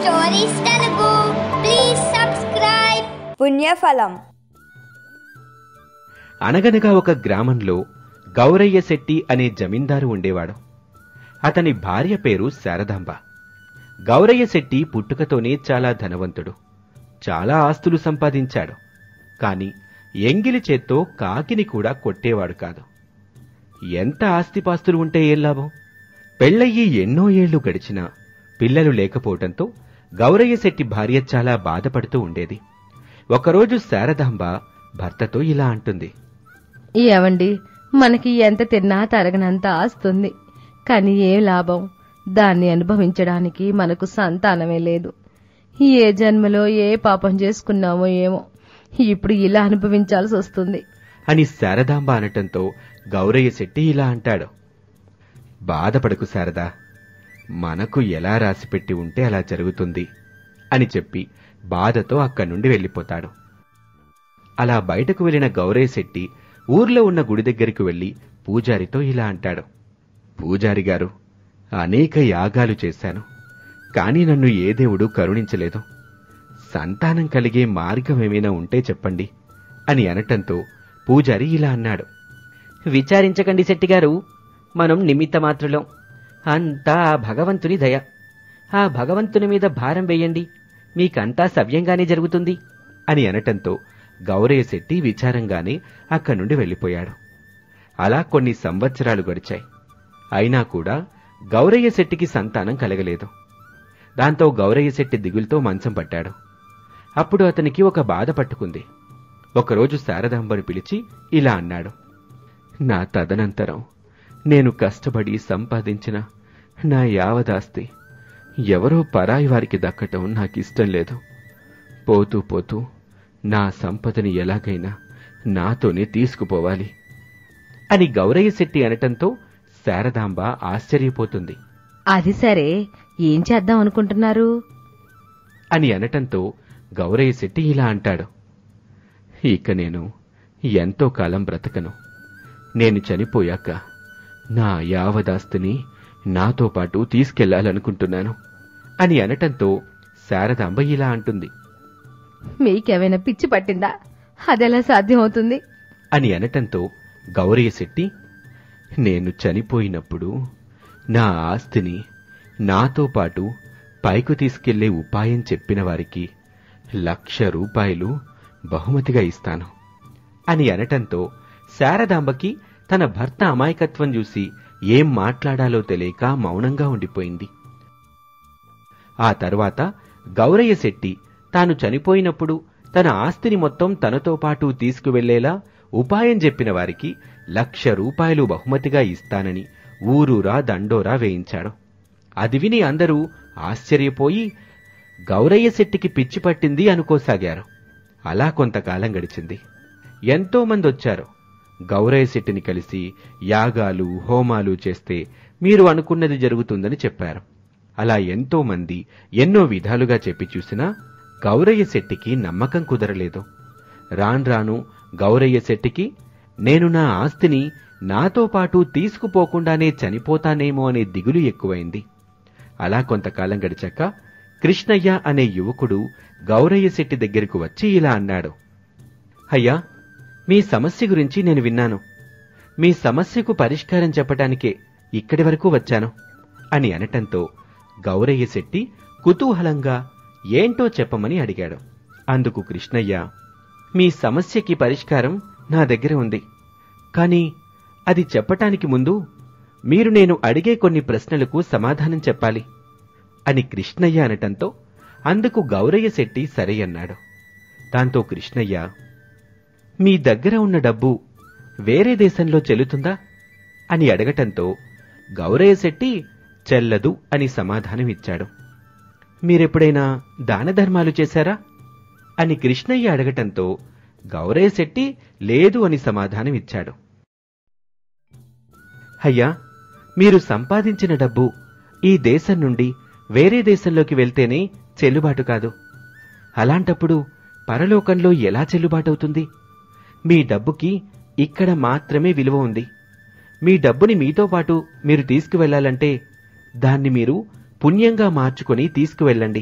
Stories Telugu. Please subscribe. పుణ్యఫలం. అనగనగా ఒక గ్రామంలో గౌరయ్య శెట్టి అనే జమీందారు ఉండేవాడు. అతని భార్య పేరు శారదాంబ. గౌరయ్య శెట్టి పుట్టుకతోనే చాలా ధనవంతుడు. చాలా ఆస్తులు సంపాదించాడు. కాని ఎంగిలి చేత్తో కాకిని కూడా కొట్టేవాడు కాదు. ఎంత ఆస్తిపాస్తులు ఉంటే ఏం లాభం? పెళ్లయ్యి ఎన్నో ఏళ్లు గడిచినా పిల్లలు లేకపోవటంతో గౌరయ్య శెట్టి భార్య చాలా బాధపడుతూ ఉండేది. ఒకరోజు శారదాంబ భర్తతో ఇలా అంటుంది. ఏవండి, మనకి ఎంత తిన్నా తరగనంత ఆస్తుంది. కాని ఏం లాభం? దాన్ని అనుభవించడానికి మనకు సంతానమే లేదు. ఏ జన్మలో ఏ పాపం చేసుకున్నామో ఏమో, ఇప్పుడు ఇలా అనుభవించాల్సి వస్తుంది అని శారదాంబ అనటంతో గౌరయ్య శెట్టి ఇలా అంటాడు. బాధపడకు శారదా, మనకు ఎలా రాసిపెట్టి ఉంటే అలా జరుగుతుంది అని చెప్పి బాధతో అక్కడి నుండి వెళ్ళిపోతాడు. అలా బయటకు వెళ్లిన గౌరయ్య శెట్టి ఊర్లో ఉన్న గుడి దగ్గరికి వెళ్లి పూజారితో ఇలా అంటాడు. పూజారి గారు, అనేక యాగాలు చేశాను, కాని నన్ను ఏ దేవుడు కరుణించలేదు. సంతానం కలిగే మార్గమేమైనా ఉంటే చెప్పండి అని అనటంతో పూజారి ఇలా అన్నాడు. విచారించకండి శెట్టిగారు, మనం నిమిత్త మాత్రులం. అంతా ఆ భగవంతుని దయ. ఆ భగవంతుని మీద భారం వేయండి, మీకంతా సవ్యంగానే జరుగుతుంది అని అనటంతో గౌరయ్య శెట్టి విచారంగానే అక్కడి నుండి వెళ్ళిపోయాడు. అలా కొన్ని సంవత్సరాలు గడిచాయి. అయినా కూడా గౌరయ్య శెట్టికి సంతానం కలగలేదు. దాంతో గౌరయ్య శెట్టి దిగులుతో మంచం పట్టాడు. అప్పుడు అతనికి ఒక బాధ పట్టుకుంది. ఒకరోజు శారదాంబను పిలిచి ఇలా అన్నాడు. నా తదనంతరం నేను కష్టపడి సంపాదించిన నా యావదాస్తి ఎవరో పరాయి వారికి దక్కటం నాకిష్టం లేదు. పోతూ పోతూ నా సంపదని ఎలాగైనా నాతోనే తీసుకుపోవాలి అని గౌరయ్య శెట్టి అనటంతో శారదాంబ ఆశ్చర్యపోతుంది. అది సరే, ఏం చేద్దాం అనుకుంటున్నారు అని అనటంతో గౌరయ్య శెట్టి ఇలా అంటాడు. ఇక నేను ఎంతో కాలం బ్రతకను. నేను చనిపోయాక నా యావదాస్తిని నాతో పాటు తీసుకెళ్లాలనుకుంటున్నాను అని అనటంతో శారదాంబ ఇలా అంటుంది. మీకేమైనా పిచ్చి పట్టిందా? అదెలా సాధ్యమవుతుంది అని అనటంతో గౌరయ్య శెట్టి, నేను చనిపోయినప్పుడు నా ఆస్తిని నాతో పాటు పైకి తీసుకెళ్లే ఉపాయం చెప్పిన వారికి 1,00,000 రూపాయలు బహుమతిగా ఇస్తాను అని అనటంతో శారదాంబకి తన భర్త అమాయకత్వం చూసి ఏం మాట్లాడాలో తెలియక మౌనంగా ఉండిపోయింది. ఆ తర్వాత గౌరయ్య శెట్టి తాను చనిపోయినప్పుడు తన ఆస్తిని మొత్తం తనతో పాటు తీసుకువెళ్లేలా ఉపాయం చెప్పిన వారికి 1,00,000 రూపాయలు బహుమతిగా ఇస్తానని ఊరూరా దండోరా వేయించాడు. అది విని అందరూ ఆశ్చర్యపోయి గౌరయ్య శెట్టికి పిచ్చి పట్టింది అనుకోసాగారు. అలా కొంతకాలం గడిచింది. ఎంతో మంది వచ్చారు. గౌరయ్య శెట్టిని కలిసి యాగాలు హోమాలు చేస్తే మీరు అనుకున్నది జరుగుతుందని చెప్పారు. అలా ఎంతో మంది ఎన్నో విధాలుగా చెప్పి చూసినా గౌరయ్య శెట్టికి నమ్మకం కుదరలేదు. రాను గౌరయ్య శెట్టికి నేను నా ఆస్తిని నాతో పాటు తీసుకుపోకుండానే చనిపోతానేమో అనే దిగులు ఎక్కువైంది. అలా కొంతకాలం గడిచాక కృష్ణయ్య అనే యువకుడు గౌరయ్య శెట్టి దగ్గరకు వచ్చి ఇలా అన్నాడు. అయ్యా, మీ సమస్య గురించి నేను విన్నాను. మీ సమస్యకు పరిష్కారం చెప్పటానికే ఇక్కడి వరకు వచ్చాను అని అనటంతో గౌరయ్య శెట్టి కుతూహలంగా ఏంటో చెప్పమని అడిగాడు. అందుకు కృష్ణయ్య, మీ సమస్యకి పరిష్కారం నా దగ్గర ఉంది. కాని అది చెప్పటానికి ముందు మీరు నేను అడిగే కొన్ని ప్రశ్నలకు సమాధానం చెప్పాలి అని కృష్ణయ్య అనటంతో అందుకు గౌరయ్య శెట్టి సరే అన్నాడు. దాంతో కృష్ణయ్య, మీ దగ్గర ఉన్న డబ్బు వేరే దేశంలో చెల్లుతుందా అని అడగటంతో గౌరయ్య శెట్టి చెల్లదు అని సమాధానమిచ్చాడు. మీరెప్పుడైనా దానధర్మాలు చేశారా అని కృష్ణయ్య అడగటంతో గౌరయ్య శెట్టి లేదు అని సమాధానమిచ్చాడు. అయ్యా, మీరు సంపాదించిన డబ్బు ఈ దేశం నుండి వేరే దేశంలోకి వెళ్తేనే చెల్లుబాటు కాదు. అలాంటప్పుడు పరలోకంలో ఎలా చెల్లుబాటవుతుంది? మీ డబ్బుకి ఇక్కడ మాత్రమే విలువ ఉంది. మీ డబ్బుని మీతో పాటు మీరు తీసుకువెళ్లాలంటే దాన్ని మీరు పుణ్యంగా మార్చుకొని తీసుకువెళ్ళండి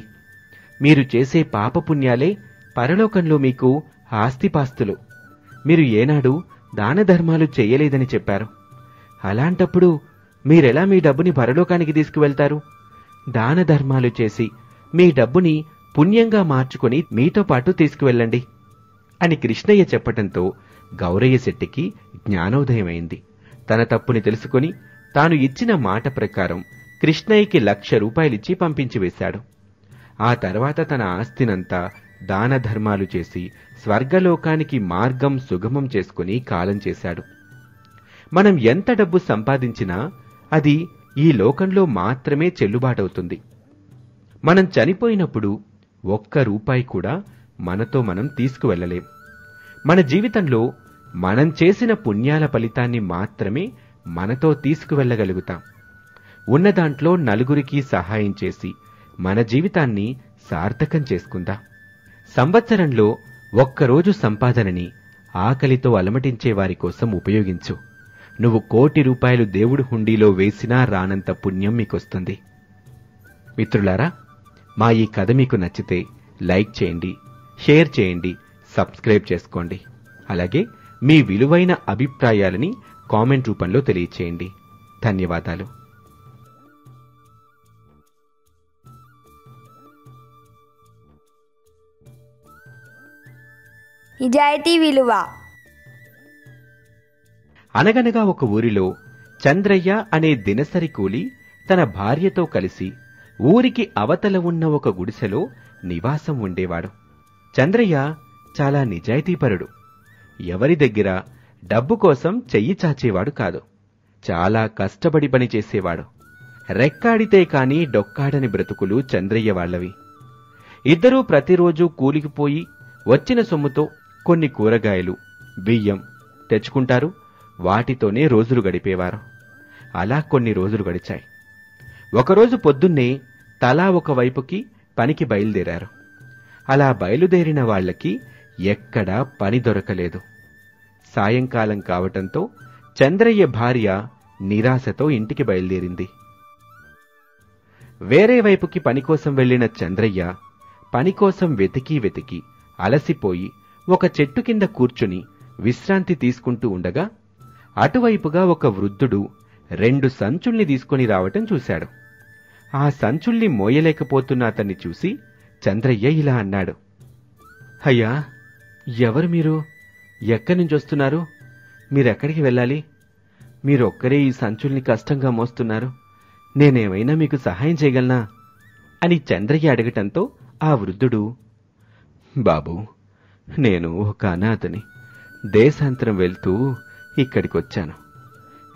మీరు చేసే పాపపుణ్యాలే పరలోకంలో మీకు ఆస్తిపాస్తులు. మీరు ఏనాడు దాన ధర్మాలు చెయ్యలేదని చెప్పారు. అలాంటప్పుడు మీరెలా మీ డబ్బుని పరలోకానికి తీసుకువెళ్తారు? దాన ధర్మాలు చేసి మీ డబ్బుని పుణ్యంగా మార్చుకొని మీతో పాటు తీసుకువెళ్ళండి అని కృష్ణయ్య చెప్పటంతో గౌరయ్య శెట్టికి జ్ఞానోదయమైంది. తన తప్పుని తెలుసుకొని తాను ఇచ్చిన మాట ప్రకారం కృష్ణయ్యకి 1,00,000 రూపాయలిచ్చి పంపించివేశాడు. ఆ తర్వాత తన ఆస్తినంతా దాన ధర్మాలు చేసి స్వర్గలోకానికి మార్గం సుగమం చేసుకుని కాలం చేశాడు. మనం ఎంత డబ్బు సంపాదించినా అది ఈ లోకంలో మాత్రమే చెల్లుబాటవుతుంది. మనం చనిపోయినప్పుడు ₹1 కూడా మనతో మనం తీసుకువెళ్లలేం. మన జీవితంలో మనం చేసిన పుణ్యాల ఫలితాన్ని మాత్రమే మనతో తీసుకువెళ్లగలుగుతాం. ఉన్నదాంట్లో నలుగురికి సహాయం చేసి మన జీవితాన్ని సార్థకం చేసుకుందాం. సంవత్సరంలో 1 రోజు సంపాదనని ఆకలితో అలమటించే వారి కోసం ఉపయోగించు. నువ్వు ₹1,00,00,000 రూపాయలు దేవుడి హుండీలో వేసినా రానంత పుణ్యం మీకొస్తుంది. మిత్రులారా, మా ఈ కథ మీకు నచ్చితే లైక్ చేయండి, షేర్ చేయండి, సబ్స్క్రైబ్ చేసుకోండి. అలాగే మీ విలువైన అభిప్రాయాలని కామెంట్ రూపంలో తెలియచేయండి. ధన్యవాదాలు. నిజాయితీ విలువ. అనగనగా ఒక ఊరిలో చంద్రయ్య అనే దినసరి కూలి తన భార్యతో కలిసి ఊరికి అవతల ఉన్న ఒక గుడిసెలో నివాసం ఉండేవాడు. చంద్రయ్య చాలా నిజాయితీపరుడు. ఎవరి దగ్గర డబ్బు కోసం చెయ్యి చాచేవాడు కాదు. చాలా కష్టపడి పనిచేసేవాడు. రెక్కాడితే కాని డొక్కాడని బ్రతుకులు చంద్రయ్య వాళ్లవి. ఇద్దరూ ప్రతిరోజూ కూలికిపోయి వచ్చిన సొమ్ముతో కొన్ని కూరగాయలు, బియ్యం తెచ్చుకుంటారు. వాటితోనే రోజులు గడిపేవారు. అలా కొన్ని రోజులు గడిచాయి. ఒకరోజు పొద్దున్నే తలా ఒకవైపుకి పనికి బయలుదేరారు. అలా బయలుదేరిన వాళ్లకి ఎక్కడా పని దొరకలేదు. సాయంకాలం కావటంతో చంద్రయ్య భార్య నిరాశతో ఇంటికి బయలుదేరింది. వేరే వైపుకి పనికోసం వెళ్లిన చంద్రయ్య పనికోసం వెతికి అలసిపోయి ఒక చెట్టు కింద కూర్చుని విశ్రాంతి తీసుకుంటూ ఉండగా అటువైపుగా ఒక వృద్ధుడు 2 సంచుల్ని తీసుకుని రావటం చూశాడు. ఆ సంచుల్ని మోయలేకపోతున్న అతన్ని చూసి చంద్రయ్య ఇలా అన్నాడు. అయ్యా, ఎవరు మీరు? ఎక్కడి నుంచొస్తున్నారు? మీరెక్కడికి వెళ్ళాలి? మీరొక్కరే ఈ సంచుల్ని కష్టంగా మోస్తున్నారు. నేనేమైనా మీకు సహాయం చేయగలనా అని చంద్రయ్య అడగటంతో ఆ వృద్ధుడు, బాబూ, నేను ఒక అనాథని. దేశాంతరం వెళ్తూ ఇక్కడికొచ్చాను.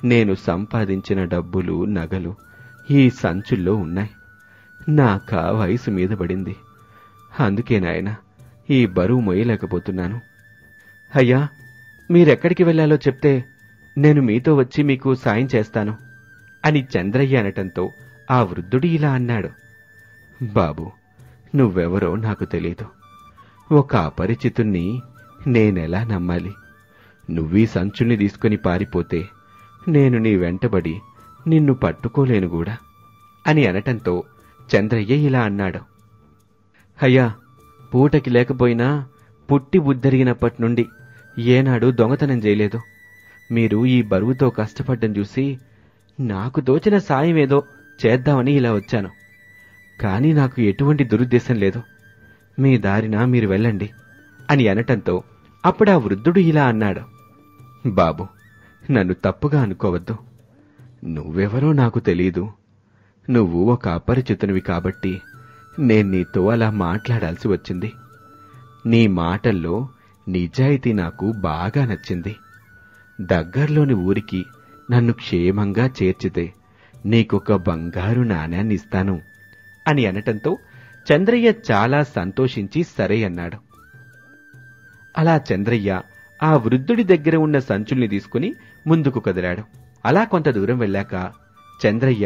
నేను సంపాదించిన డబ్బులు, నగలు ఈ సంచుల్లో ఉన్నాయి. నాకా వయసు మీద పడింది. అందుకే నాయనా ఈ బరువు మోయలేకపోతున్నాను. అయ్యా, మీరెక్కడికి వెళ్లాలో చెప్తే నేను మీతో వచ్చి మీకు సాయం చేస్తాను అని చంద్రయ్య అనటంతో ఆ వృద్ధుడు ఇలా అన్నాడు. బాబూ, నువ్వెవరో నాకు తెలీదు. ఒక అపరిచితుణ్ణి నేనెలా నమ్మాలి? నువ్వీ సంచుల్ని తీసుకుని పారిపోతే నేను నీ వెంటబడి నిన్ను పట్టుకోలేను కూడా అని అనటంతో చంద్రయ్య ఇలా అన్నాడు. అయ్యా, పూటకి లేకపోయినా పుట్టి బుద్ధరిగినప్పటి నుండి ఏనాడు దొంగతనం చేయలేదు. మీరు ఈ బరువుతో కష్టపడ్డం చూసి నాకు తోచిన సాయం ఏదో చేద్దామని ఇలా వచ్చాను. కానీ నాకు ఎటువంటి దురుద్దేశం లేదు. మీ దారిన మీరు వెళ్ళండి అని అనటంతో అప్పుడా వృద్ధుడు ఇలా అన్నాడు. బాబు, నన్ను తప్పుగా అనుకోవద్దు. నువ్వెవరో నాకు తెలీదు. నువ్వు ఒక అపరిచితునివి కాబట్టి నేను నీతో అలా మాట్లాడాల్సి వచ్చింది. నీ మాటల్లో నిజాయితీ నాకు బాగా నచ్చింది. దగ్గర్లోని ఊరికి నన్ను క్షేమంగా చేర్చితే నీకొక బంగారు నాణ్యాన్ని ఇస్తాను అని అనటంతో చంద్రయ్య చాలా సంతోషించి సరే అన్నాడు. అలా చంద్రయ్య ఆ వృద్ధుడి దగ్గర ఉన్న సంచుల్ని తీసుకుని ముందుకు కదిలాడు. అలా కొంత దూరం వెళ్ళాక చంద్రయ్య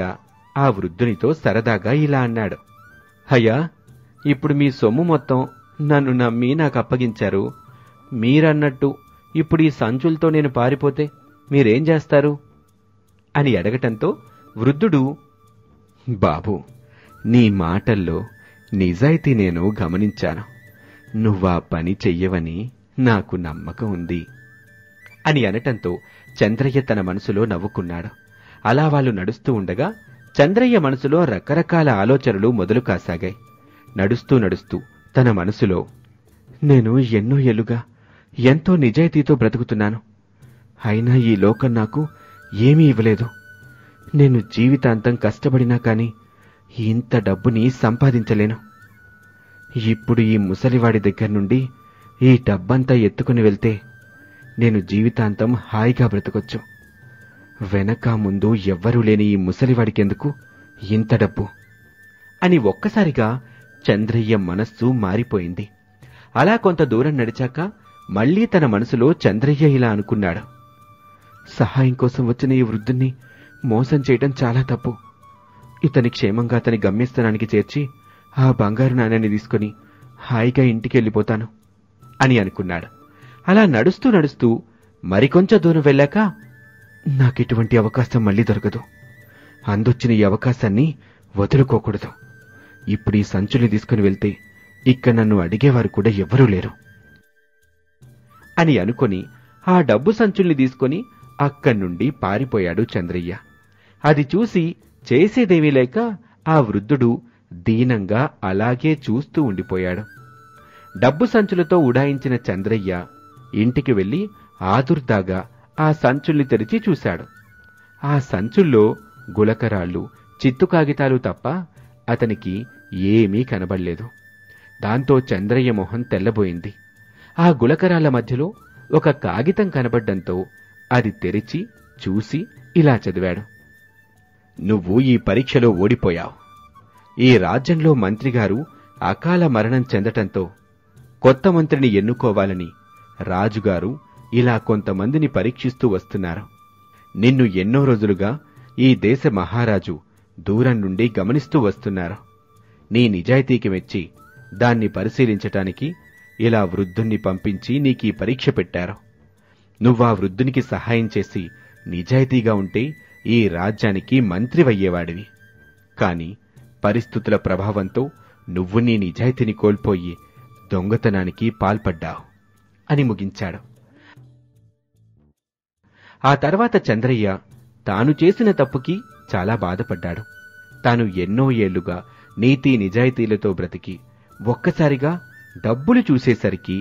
ఆ వృద్ధునితో సరదాగా ఇలా అన్నాడు. అయ్యా, ఇప్పుడు మీ సొమ్ము మొత్తం నన్ను నమ్మి నాకు అప్పగించారు. మీరన్నట్టు ఇప్పుడు ఈ సంచులతో నేను పారిపోతే మీరేం చేస్తారు అని అడగటంతో వృద్ధుడు, బాబూ, నీ మాటల్లో నిజాయితీ నేను గమనించాను. నువ్వా పని చెయ్యవని నాకు నమ్మకం ఉంది అని అనటంతో చంద్రయ్య తన మనసులో నవ్వుకున్నాడు. అలా వాళ్ళు నడుస్తూ ఉండగా చంద్రయ్య మనసులో రకరకాల ఆలోచనలు మొదలు కాసాగాయి. నడుస్తూ నడుస్తూ తన మనసులో, నేను ఎన్నో ఏళ్లుగా ఎంతో నిజాయితీతో బ్రతుకుతున్నాను. అయినా ఈ లోకం నాకు ఏమీ ఇవ్వలేదు. నేను జీవితాంతం కష్టపడినా కాని ఇంత డబ్బుని సంపాదించలేను. ఇప్పుడు ఈ ముసలివాడి దగ్గర నుండి ఈ డబ్బంతా ఎత్తుకుని వెళ్తే నేను జీవితాంతం హాయిగా బ్రతకొచ్చు. వెనక ముందు ఎవ్వరూ లేని ఈ ముసలివాడికెందుకు ఇంత డబ్బు అని ఒక్కసారిగా చంద్రయ్య మనస్సు మారిపోయింది. అలా కొంత దూరం నడిచాక మళ్లీ తన మనసులో చంద్రయ్య ఇలా అనుకున్నాడు. సహాయం కోసం వచ్చిన ఈ వృద్ధుణ్ణి మోసం చేయటం చాలా తప్పు. ఇతని క్షేమంగా అతని గమ్యస్థానానికి చేర్చి ఆ బంగారు నాణ్యాన్ని తీసుకుని హాయిగా ఇంటికెళ్ళిపోతాను అని అనుకున్నాడు. అలా నడుస్తూ నడుస్తూ మరికొంచెం దూరం వెళ్ళాక, నాకిటువంటి అవకాశం మళ్లీ దొరకదు. అందొచ్చిన ఈ అవకాశాన్ని వదులుకోకూడదు. ఇప్పుడు ఈ సంచుల్ని తీసుకుని వెళ్తే ఇక్కడ నన్ను అడిగేవారు కూడా ఎవ్వరూ లేరు అని అనుకుని ఆ డబ్బు సంచుల్ని తీసుకుని అక్కడ్నుండి పారిపోయాడు చంద్రయ్య. అది చూసి చేసేదేమీ లేక ఆ వృద్ధుడు దీనంగా అలాగే చూస్తూ ఉండిపోయాడు. డబ్బు సంచులతో ఉడాయించిన చంద్రయ్య ఇంటికి వెళ్లి ఆదుర్దాగా ఆ సంచుల్ని తెరిచి చూశాడు. ఆ సంచుల్లో గులకరాళ్ళు, చిత్తు కాగితాలు తప్ప అతనికి ఏమీ కనబడలేదు. దాంతో చంద్రయ్య మొహం తెల్లబోయింది. ఆ గులకరాళ్ల మధ్యలో ఒక కాగితం కనబడ్డంతో అది తెరిచి చూసి ఇలా చదివాడు. నువ్వు ఈ పరీక్షలో ఓడిపోయావు. ఈ రాజ్యంలో మంత్రిగారు అకాల మరణం చెందటంతో కొత్త మంత్రిని ఎన్నుకోవాలని రాజుగారు ఇలా కొంతమందిని పరీక్షిస్తూ వస్తున్నారు. నిన్ను ఎన్నో రోజులుగా ఈ దేశ మహారాజు దూరం నుండి గమనిస్తూ వస్తున్నారు. నీ నిజాయితీకి మెచ్చి దాన్ని పరిశీలించటానికి ఇలా వృద్ధుణ్ణి పంపించి నీకీ పరీక్ష పెట్టారు. నువ్వా వృద్ధునికి సహాయం చేసి నిజాయితీగా ఉంటే ఈ రాజ్యానికి మంత్రివయ్యేవాడివి. కాని పరిస్థితుల ప్రభావంతో నువ్వు నీ నిజాయితీని కోల్పోయి దొంగతనానికి పాల్పడ్డావు అని ముగించాడు. ఆ తర్వాత చంద్రయ్య తాను చేసిన తప్పుకి చాలా బాధపడ్డాడు. తాను ఎన్నో ఏళ్లుగా నీతి నిజాయితీలతో బ్రతికి ఒక్కసారిగా డబ్బులు చూసేసరికి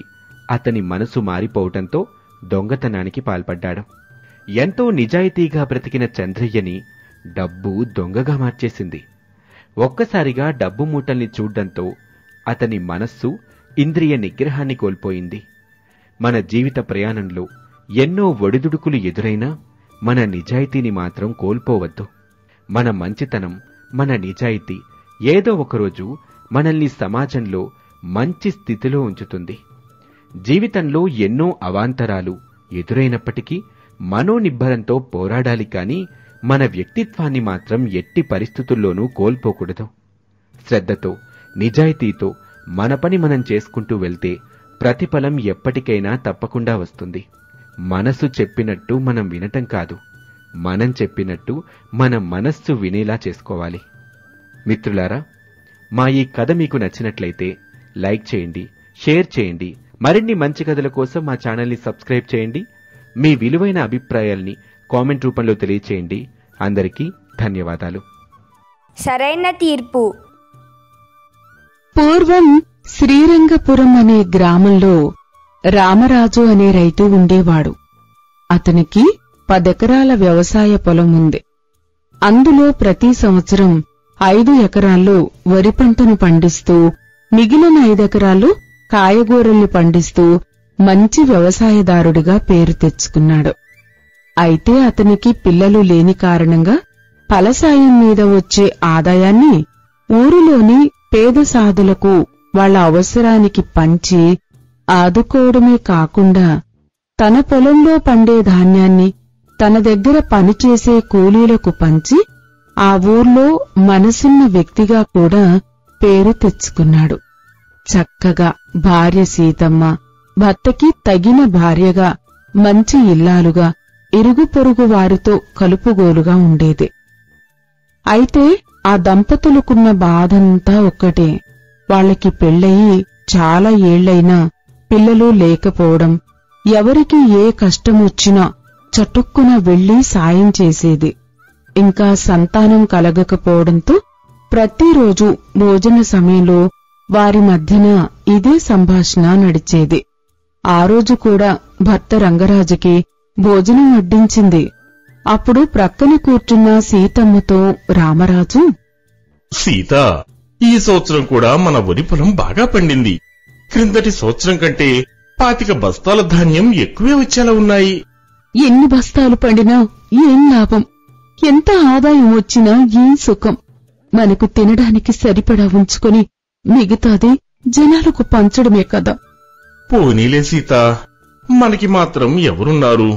అతని మనసు మారిపోవటంతో దొంగతనానికి పాల్పడ్డాడు. ఎంతో నిజాయితీగా బ్రతికిన చంద్రయ్యని డబ్బు దొంగగా మార్చేసింది. ఒక్కసారిగా డబ్బు మూటల్ని చూడ్డంతో అతని మనస్సు ఇంద్రియ నిగ్రహాన్ని కోల్పోయింది. మన జీవిత ప్రయాణంలో ఎన్నో ఒడిదుడుకులు ఎదురైనా మన నిజాయితీని మాత్రం కోల్పోవద్దు. మన మంచితనం, మన నిజాయితీ ఏదో ఒకరోజు మనల్ని సమాజంలో మంచి స్థితిలో ఉంచుతుంది. జీవితంలో ఎన్నో అవాంతరాలు ఎదురైనప్పటికీ మనోనిబ్బరంతో పోరాడాలి కాని మన వ్యక్తిత్వాన్ని మాత్రం ఎట్టి పరిస్థితుల్లోనూ కోల్పోకూడదు. శ్రద్ధతో, నిజాయితీతో మన పని మనం చేసుకుంటూ వెళ్తే ప్రతిఫలం ఎప్పటికైనా తప్పకుండా వస్తుంది. మనసు చెప్పినట్టు మనం వినటం కాదు, మనం చెప్పినట్టు మన మనస్సు వినేలా చేసుకోవాలి. మిత్రులారా, మా ఈ కథ మీకు నచ్చినట్లయితే లైక్ చేయండి, షేర్ చేయండి. మరిన్ని మంచి కథల కోసం మా ఛానల్ని సబ్స్క్రైబ్ చేయండి. మీ విలువైన అభిప్రాయాల్ని కామెంట్ రూపంలో తెలియచేయండి. అందరికీ ధన్యవాదాలు. సరైన తీర్పు. పూర్వం శ్రీరంగపురం అనే గ్రామంలో రామరాజు అనే రైతు ఉండేవాడు. అతనికి 10 ఎకరాల వ్యవసాయ పొలం ఉంది. అందులో ప్రతి సంవత్సరం 5 ఎకరాల్లో వరి పంటను పండిస్తూ మిగిలిన 5 ఎకరాల్లో కాయగూరల్ని పండిస్తూ మంచి వ్యవసాయదారుడిగా పేరు తెచ్చుకున్నాడు. అయితే అతనికి పిల్లలు లేని కారణంగా ఫలసాయం మీద వచ్చే ఆదాయాన్ని ఊరిలోని పేద సాధులకు వాళ్ల అవసరానికి పంచి ఆదుకోవడమే కాకుండా తన పొలంలో పండే ధాన్యాన్ని తన దగ్గర పనిచేసే కూలీలకు పంచి ఆ ఊర్లో మనసున్న వ్యక్తిగా కూడా పేరు తెచ్చుకున్నాడు. చక్కగా భార్య సీతమ్మ, భర్తకి తగిన భార్యగా, మంచి ఇల్లాలుగా, ఇరుగు పొరుగు వారితో కలుపుగోలుగా ఉండేది. అయితే ఆ దంపతులకున్న బాధంతా ఒక్కటే. వాళ్ళకి పెళ్ళయి చాలా ఏళ్లైనా పిల్లలు లేకపోవడం, ఎవరికి ఏ కష్టమొచ్చినా చటుక్కున వెళ్లి సాయం చేసేది. ఇంకా సంతానం కలగకపోవడంతో ప్రతిరోజు భోజన సమయంలో వారి మధ్యన ఇదే సంభాషణ నడిచేది. ఆ రోజు కూడా భర్త రంగరాజుకి భోజనం వడ్డించింది. అప్పుడు ప్రక్కన కూర్చున్న సీతమ్మతో రామరాజు, సీత, ఈ సంవత్సరం కూడా మన వరి పొలం బాగా పండింది. క్రిందటి సంవత్సరం కంటే 25 బస్తాల ధాన్యం ఎక్కువే వచ్చేలా ఉన్నాయి. ఎన్ని బస్తాలు పండినా ఏం లాభం, ఎంత ఆదాయం వచ్చినా ఏం సుఖం. మనకు తినడానికి సరిపడా ఉంచుకొని మిగతాది జనాలకు పంచడమే కదా. పోనీలే సీత, మనకి మాత్రం ఎవరున్నారు?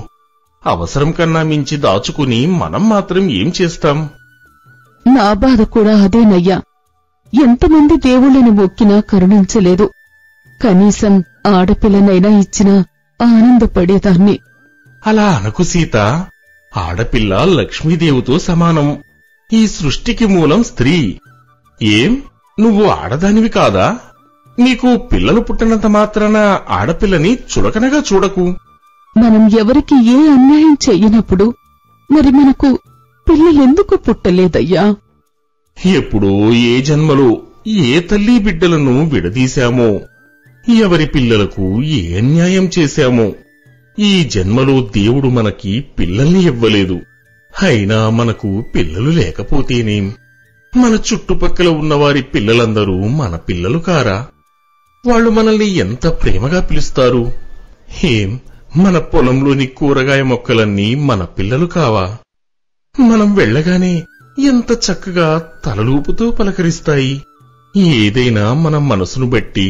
అవసరం కన్నా మించి దాచుకుని మనం మాత్రం ఏం చేస్తాం? నా బాధ కూడా అదేనయ్యా. ఎంతమంది దేవుళ్ళని మొక్కినా కరుణించలేదు. కనీసం ఆడపిల్లనైనా ఇచ్చినా ఆనందపడేదాన్ని. అలా అనకు సీత. ఆడపిల్ల లక్ష్మీదేవితో సమానం. ఈ సృష్టికి మూలం స్త్రీ. ఏం, నువ్వు ఆడదానివి కాదా? నీకు పిల్లలు పుట్టినంత మాత్రాన ఆడపిల్లని చులకనగా చూడకు. మనం ఎవరికి ఏ అన్యాయం చెయ్యనప్పుడు మరి మనకు పిల్లలెందుకు పుట్టలేదయ్యా? ఎప్పుడో ఏ జన్మలో ఏ తల్లి బిడ్డలను విడదీశామో, ఎవరి పిల్లలకు ఏ అన్యాయం చేశామో, ఈ జన్మలో దేవుడు మనకి పిల్లల్ని ఇవ్వలేదు. అయినా మనకు పిల్లలు లేకపోతేనేం? మన చుట్టుపక్కల ఉన్నవారి పిల్లలందరూ మన పిల్లలు కారా? వాళ్ళు మనల్ని ఎంత ప్రేమగా పిలుస్తారు. ఏం, మన పొలంలోని కూరగాయ మొక్కలన్నీ మన పిల్లలు కావా? మనం వెళ్లగానే ఎంత చక్కగా తలలూపుతూ పలకరిస్తాయి. ఏదైనా మన మనసును బట్టి,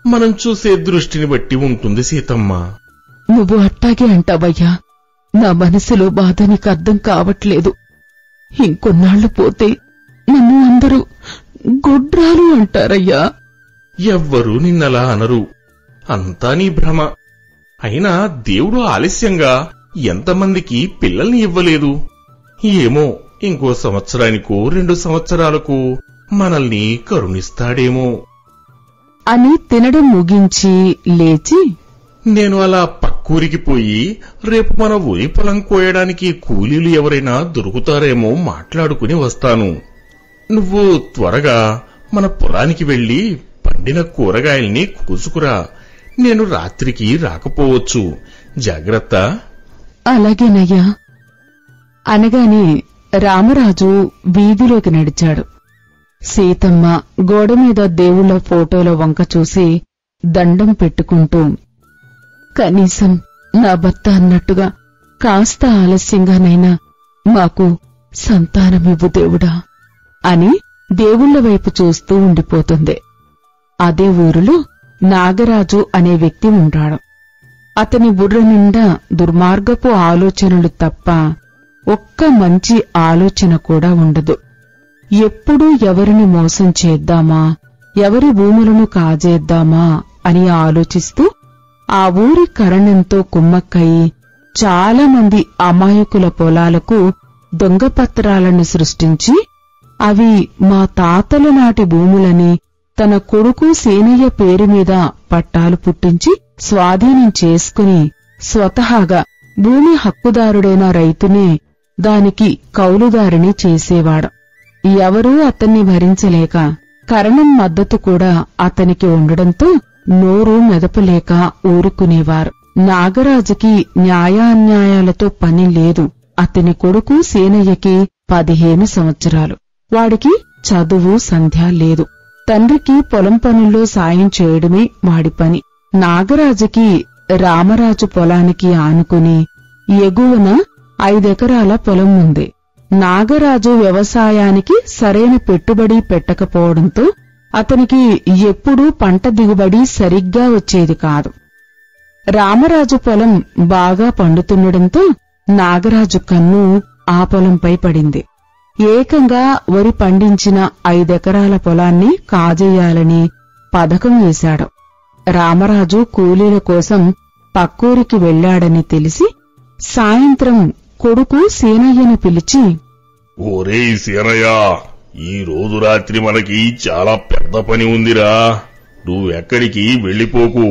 మనం చూసే దృష్టిని బట్టి ఉంటుంది సీతమ్మ. నువ్వు అట్టాగే అంటావయ్యా. నా మనసులో బాధ నీకు అర్థం కావట్లేదు. ఇంకొన్నాళ్లు పోతే నన్ను అందరూ గొడ్రాలు అంటారయ్యా. ఎవ్వరూ నిన్నలా అనరు. అంతా నీ భ్రమ. అయినా దేవుడు ఆలస్యంగా ఎంతమందికి పిల్లల్ని ఇవ్వలేదు. ఏమో, ఇంకో సంవత్సరానికో 2 సంవత్సరాలకు మనల్ని కరుణిస్తాడేమో అని తినడం ముగించి లేచి, నేను అలా పక్కూరికి పోయి రేపు మన వరి పొలం కోయడానికి కూలీలు ఎవరైనా దొరుకుతారేమో మాట్లాడుకుని వస్తాను. నువ్వు త్వరగా మన పొలానికి వెళ్లి పండిన కూరగాయల్ని కోసుకురా. నేను రాత్రికి రాకపోవచ్చు. జాగ్రత్త. అలాగేనయ్యా అనగానే రామరాజు వీధిలోకి నడిచాడు. సీతమ్మ గోడమీద దేవుళ్ల ఫోటోల వంక చూసి దండం పెట్టుకుంటూ, కనీసం నా భర్త అన్నట్టుగా కాస్త ఆలస్యంగానైనా మాకు సంతానమివ్వు దేవుడా అని దేవుళ్ల వైపు చూస్తూ ఉండిపోతుంది. అదే ఊరిలో నాగరాజు అనే వ్యక్తి ఉంటాడు. అతని బుర్ర నిండా దుర్మార్గపు ఆలోచనలు తప్ప ఒక్క మంచి ఆలోచన కూడా ఉండదు. ఎప్పుడూ ఎవరిని మోసం చేద్దామా, ఎవరి భూములను కాజేద్దామా అని ఆలోచిస్తూ ఆ ఊరి కరణంతో కుమ్మక్కయి చాలా మంది అమాయకుల పొలాలకు దొంగపత్రాలను సృష్టించి అవి మా తాతల నాటి భూములని తన కొడుకు సేనయ్య పేరు మీద పట్టాలు పుట్టించి స్వాధీనం చేసుకుని స్వతహాగా భూమి హక్కుదారుడైన రైతునే దానికి కౌలుదారిని చేసేవాడు. ఎవరూ అతన్ని భరించలేక కరణం మద్దతు కూడా అతనికి ఉండడంతో నోరు మెదపలేక ఊరుకునేవారు. నాగరాజుకి న్యాయాన్యాయాలతో పని లేదు. అతని కొడుకు సేనయ్యకి 15 సంవత్సరాలు. వాడికి చదువు సంధ్య లేదు. తండ్రికి పొలం పనుల్లో సాయం చేయడమే వాడి పని. నాగరాజుకి రామరాజు పొలానికి ఆనుకుని ఎగువన 5 ఎకరాల పొలం ఉంది. నాగరాజు వ్యవసాయానికి సరైన పెట్టుబడి పెట్టకపోవడంతో అతనికి ఎప్పుడూ పంట దిగుబడి సరిగ్గా వచ్చేది కాదు. రామరాజు పొలం బాగా పండుతుండడంతో నాగరాజు కన్ను ఆ పొలంపై పడింది. ఏకంగా వరి పండించిన 5 ఎకరాల పొలాన్ని కాజేయాలని పథకం వేశాడు. రామరాజు కూలీల కోసం పక్కూరికి వెళ్లాడని తెలిసి సాయంత్రం కొడుకు సేనయ్యను పిలిచి, ఓరేయ్ సేనయ్య, ఈ రోజు రాత్రి మనకి చాలా పెద్ద పని ఉందిరా. నువ్వెక్కడికి వెళ్లిపోకు.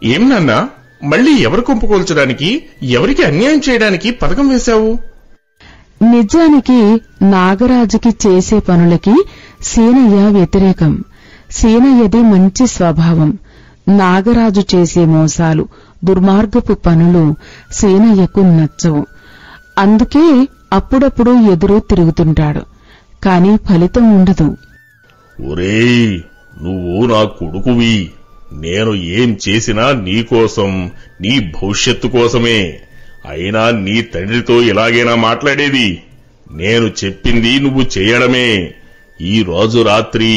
ఏం నాన్నా, మళ్ళీ ఎవరు కొంపుకోల్చడానికి, ఎవరికి అన్యాయం చేయడానికి పథకం వేశావు? నిజానికి నాగరాజుకి చేసే పనులకి సీనయ్య వ్యతిరేకం. సీనయ్యది మంచి స్వభావం. నాగరాజు చేసే మోసాలు, దుర్మార్గపు పనులు సీనయ్యకు నచ్చవు. అందుకే అప్పుడప్పుడు ఎదురు తిరుగుతుంటాడు. కాని ఫలితం ఉండదు. ఒరేయ్, నువ్వు నా కొడుకువి. నేను ఏం చేసినా నీకోసం, నీ భవిష్యత్తు కోసమే. అయినా నీ తండ్రితో ఇలాగైనా మాట్లాడేది? నేను చెప్పింది నువ్వు చేయడమే. ఈ రోజు రాత్రి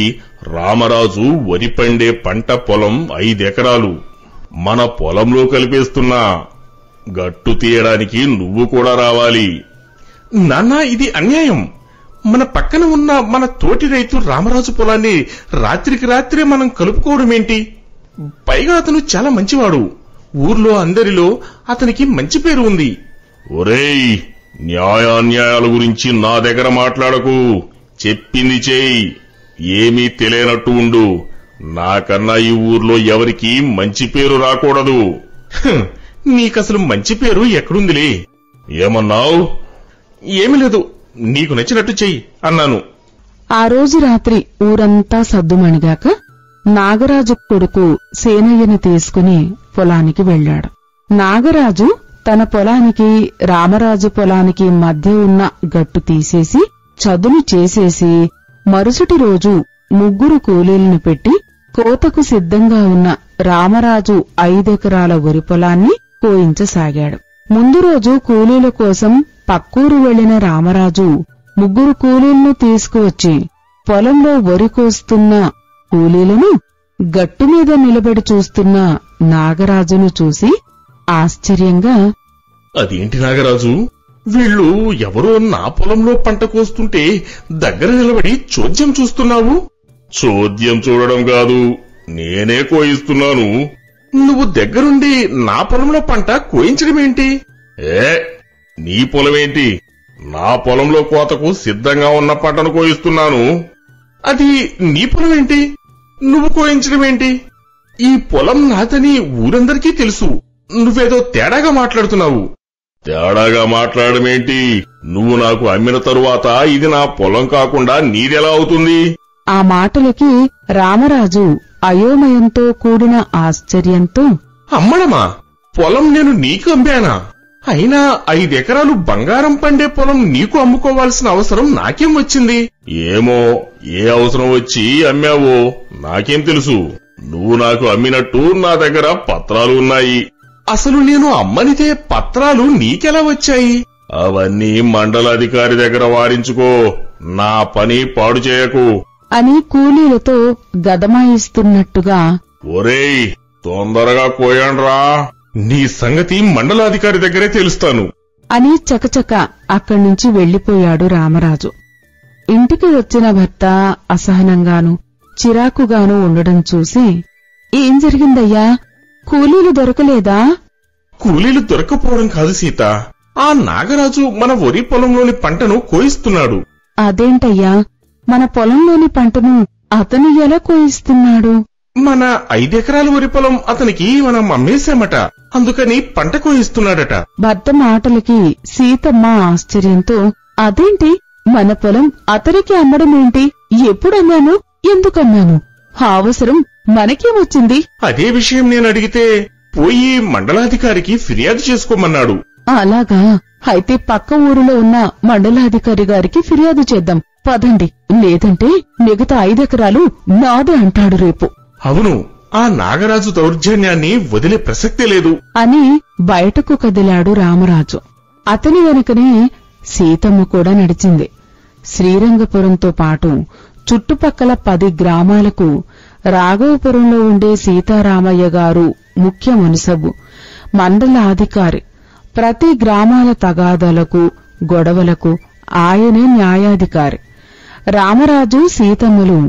రామరాజు వరి పండే పంట పొలం 5 ఎకరాలు మన పొలంలో కలిపేస్తున్నా. గట్టు తీయడానికి నువ్వు కూడా రావాలి. నాన్నా, ఇది అన్యాయం. మన పక్కన ఉన్న మన తోటి రైతు రామరాజు పొలాన్ని రాత్రికి రాత్రే మనం కలుపుకోవడమేంటి? పైగా అతను చాలా మంచివాడు. ఊర్లో అందరిలో అతనికి మంచి పేరు ఉంది. ఒరేయ్, న్యాయాన్యాయాల గురించి నా దగ్గర మాట్లాడకు. చెప్పింది చేయి. ఏమీ తెలియనట్టు ఉండు. నాకన్నా ఈ ఊర్లో ఎవరికీ మంచి పేరు రాకూడదు. నీకసలు మంచి పేరు ఎక్కడుందిలే? ఏమన్నావు? ఏమీ లేదు, నీకు నచ్చినట్టు చెయ్యి అన్నాను. ఆ రోజు రాత్రి ఊరంతా సద్దుమణిగాక నాగరాజు కొడుకు సేనయ్యని తీసుకుని పొలానికి వెళ్లాడు. నాగరాజు తన పొలానికి రామరాజు పొలానికి మధ్య ఉన్న గట్టు తీసేసి చదును చేసేసి మరుసటి రోజు 3 కూలీలను పెట్టి కోతకు సిద్ధంగా ఉన్న రామరాజు 5 ఎకరాల వరి పొలాన్ని కోయించసాగాడు. ముందు రోజు కూలీల కోసం పక్కూరు వెళ్లిన రామరాజు 3 కూలీలను తీసుకువచ్చి పొలంలో వరి కోస్తున్న కూలీలను గట్టుమీద నిలబడి చూస్తున్న నాగరాజును చూసి ఆశ్చర్యంగా, అదేంటి నాగరాజు, వీళ్ళు ఎవరో నా పొలంలో పంట కోస్తుంటే దగ్గర నిలబడి చోద్యం చూస్తున్నావు? చోద్యం చూడడం కాదు, నేనే కోయిస్తున్నాను. నువ్వు దగ్గరుండి నా పొలంలో పంట కోయించడమేంటి? నీ పొలమేంటి? నా పొలంలో కోతకు సిద్ధంగా ఉన్న పంటను కోయిస్తున్నాను. అది నీ పొలమేంటి? నువ్వు కోయించడమేంటి? ఈ పొలం నాదని ఊరందరికీ తెలుసు. నువ్వేదో తేడాగా మాట్లాడుతున్నావు. తేడాగా మాట్లాడమేంటి? నువ్వు నాకు అమ్మిన తరువాత ఇది నా పొలం కాకుండా నీదెలా అవుతుంది? ఆ మాటలకి రామరాజు అయోమయంతో కూడిన ఆశ్చర్యంతో, అమ్మడమా? పొలం నేను నీకు అమ్మానా? అయినా 5 ఎకరాలు బంగారం పండే పొలం నీకు అమ్ముకోవాల్సిన అవసరం నాకేం వచ్చింది? ఏమో, ఏ అవసరం వచ్చి అమ్మావో నాకేం తెలుసు. నువ్వు నాకు అమ్మినట్టు నా దగ్గర పత్రాలు ఉన్నాయి. అసలు నేను అమ్మనితే పత్రాలు నీకెలా వచ్చాయి? అవన్నీ మండలాధికారి దగ్గర వారించుకో. నా పని పాడు చేయకు అని కూలీలతో గదమాయిస్తున్నట్టుగా, ఒరేయ్, తొందరగా కోయండ్రా. నీ సంగతి మండలాధికారి దగ్గరే తెలుస్తాను అని చకచక అక్కడ్నుంచి వెళ్లిపోయాడు రామరాజు. ఇంటికి వచ్చిన భర్త అసహనంగాను చిరాకుగాను ఉండడం చూసి, ఏం జరిగిందయ్యా, కూలీలు దొరకలేదా? కూలీలు దొరకపోవడం కాదు సీత, ఆ నాగరాజు మన వరి పొలంలోని పంటను కోయిస్తున్నాడు. అదేంటయ్యా, మన పొలంలోని పంటను అతను ఎలా కోయిస్తున్నాడు? మన 5 ఎకరాల వరి పొలం అతనికి మనం అమ్మేశామట, అందుకని పంట కోయిస్తున్నాడట. భర్త మాటలకి సీతమ్మ ఆశ్చర్యంతో, అదేంటి, మన పొలం అతనికి అమ్మడమేంటి? ఎప్పుడన్నాను, ఎందుకన్నాను? ఆ అవసరం మనకేమొచ్చింది? అదే విషయం నేను అడిగితే పోయి మండలాధికారికి ఫిర్యాదు చేసుకోమన్నాడు. అలాగా, అయితే పక్క ఊరిలో ఉన్న మండలాధికారి గారికి ఫిర్యాదు చేద్దాం పదండి. లేదంటే మిగతా 5 ఎకరాలు నాదే అంటాడు రేపు. అవును, ఆ నాగరాజు దౌర్జన్యాన్ని వదిలే ప్రసక్తే లేదు అని బయటకు కదిలాడు రామరాజు. అతని వెనుకనే సీతమ్మ కూడా నడిచింది. శ్రీరంగపురంతో పాటు చుట్టుపక్కల 10 గ్రామాలకు రాఘవపురంలో ఉండే సీతారామయ్య గారు ముఖ్య మునసబు, మండలాధికారి. ప్రతి గ్రామాల తగాదాలకు, గొడవలకు ఆయనే న్యాయాధికారి. రామరాజు సీతమ్మలు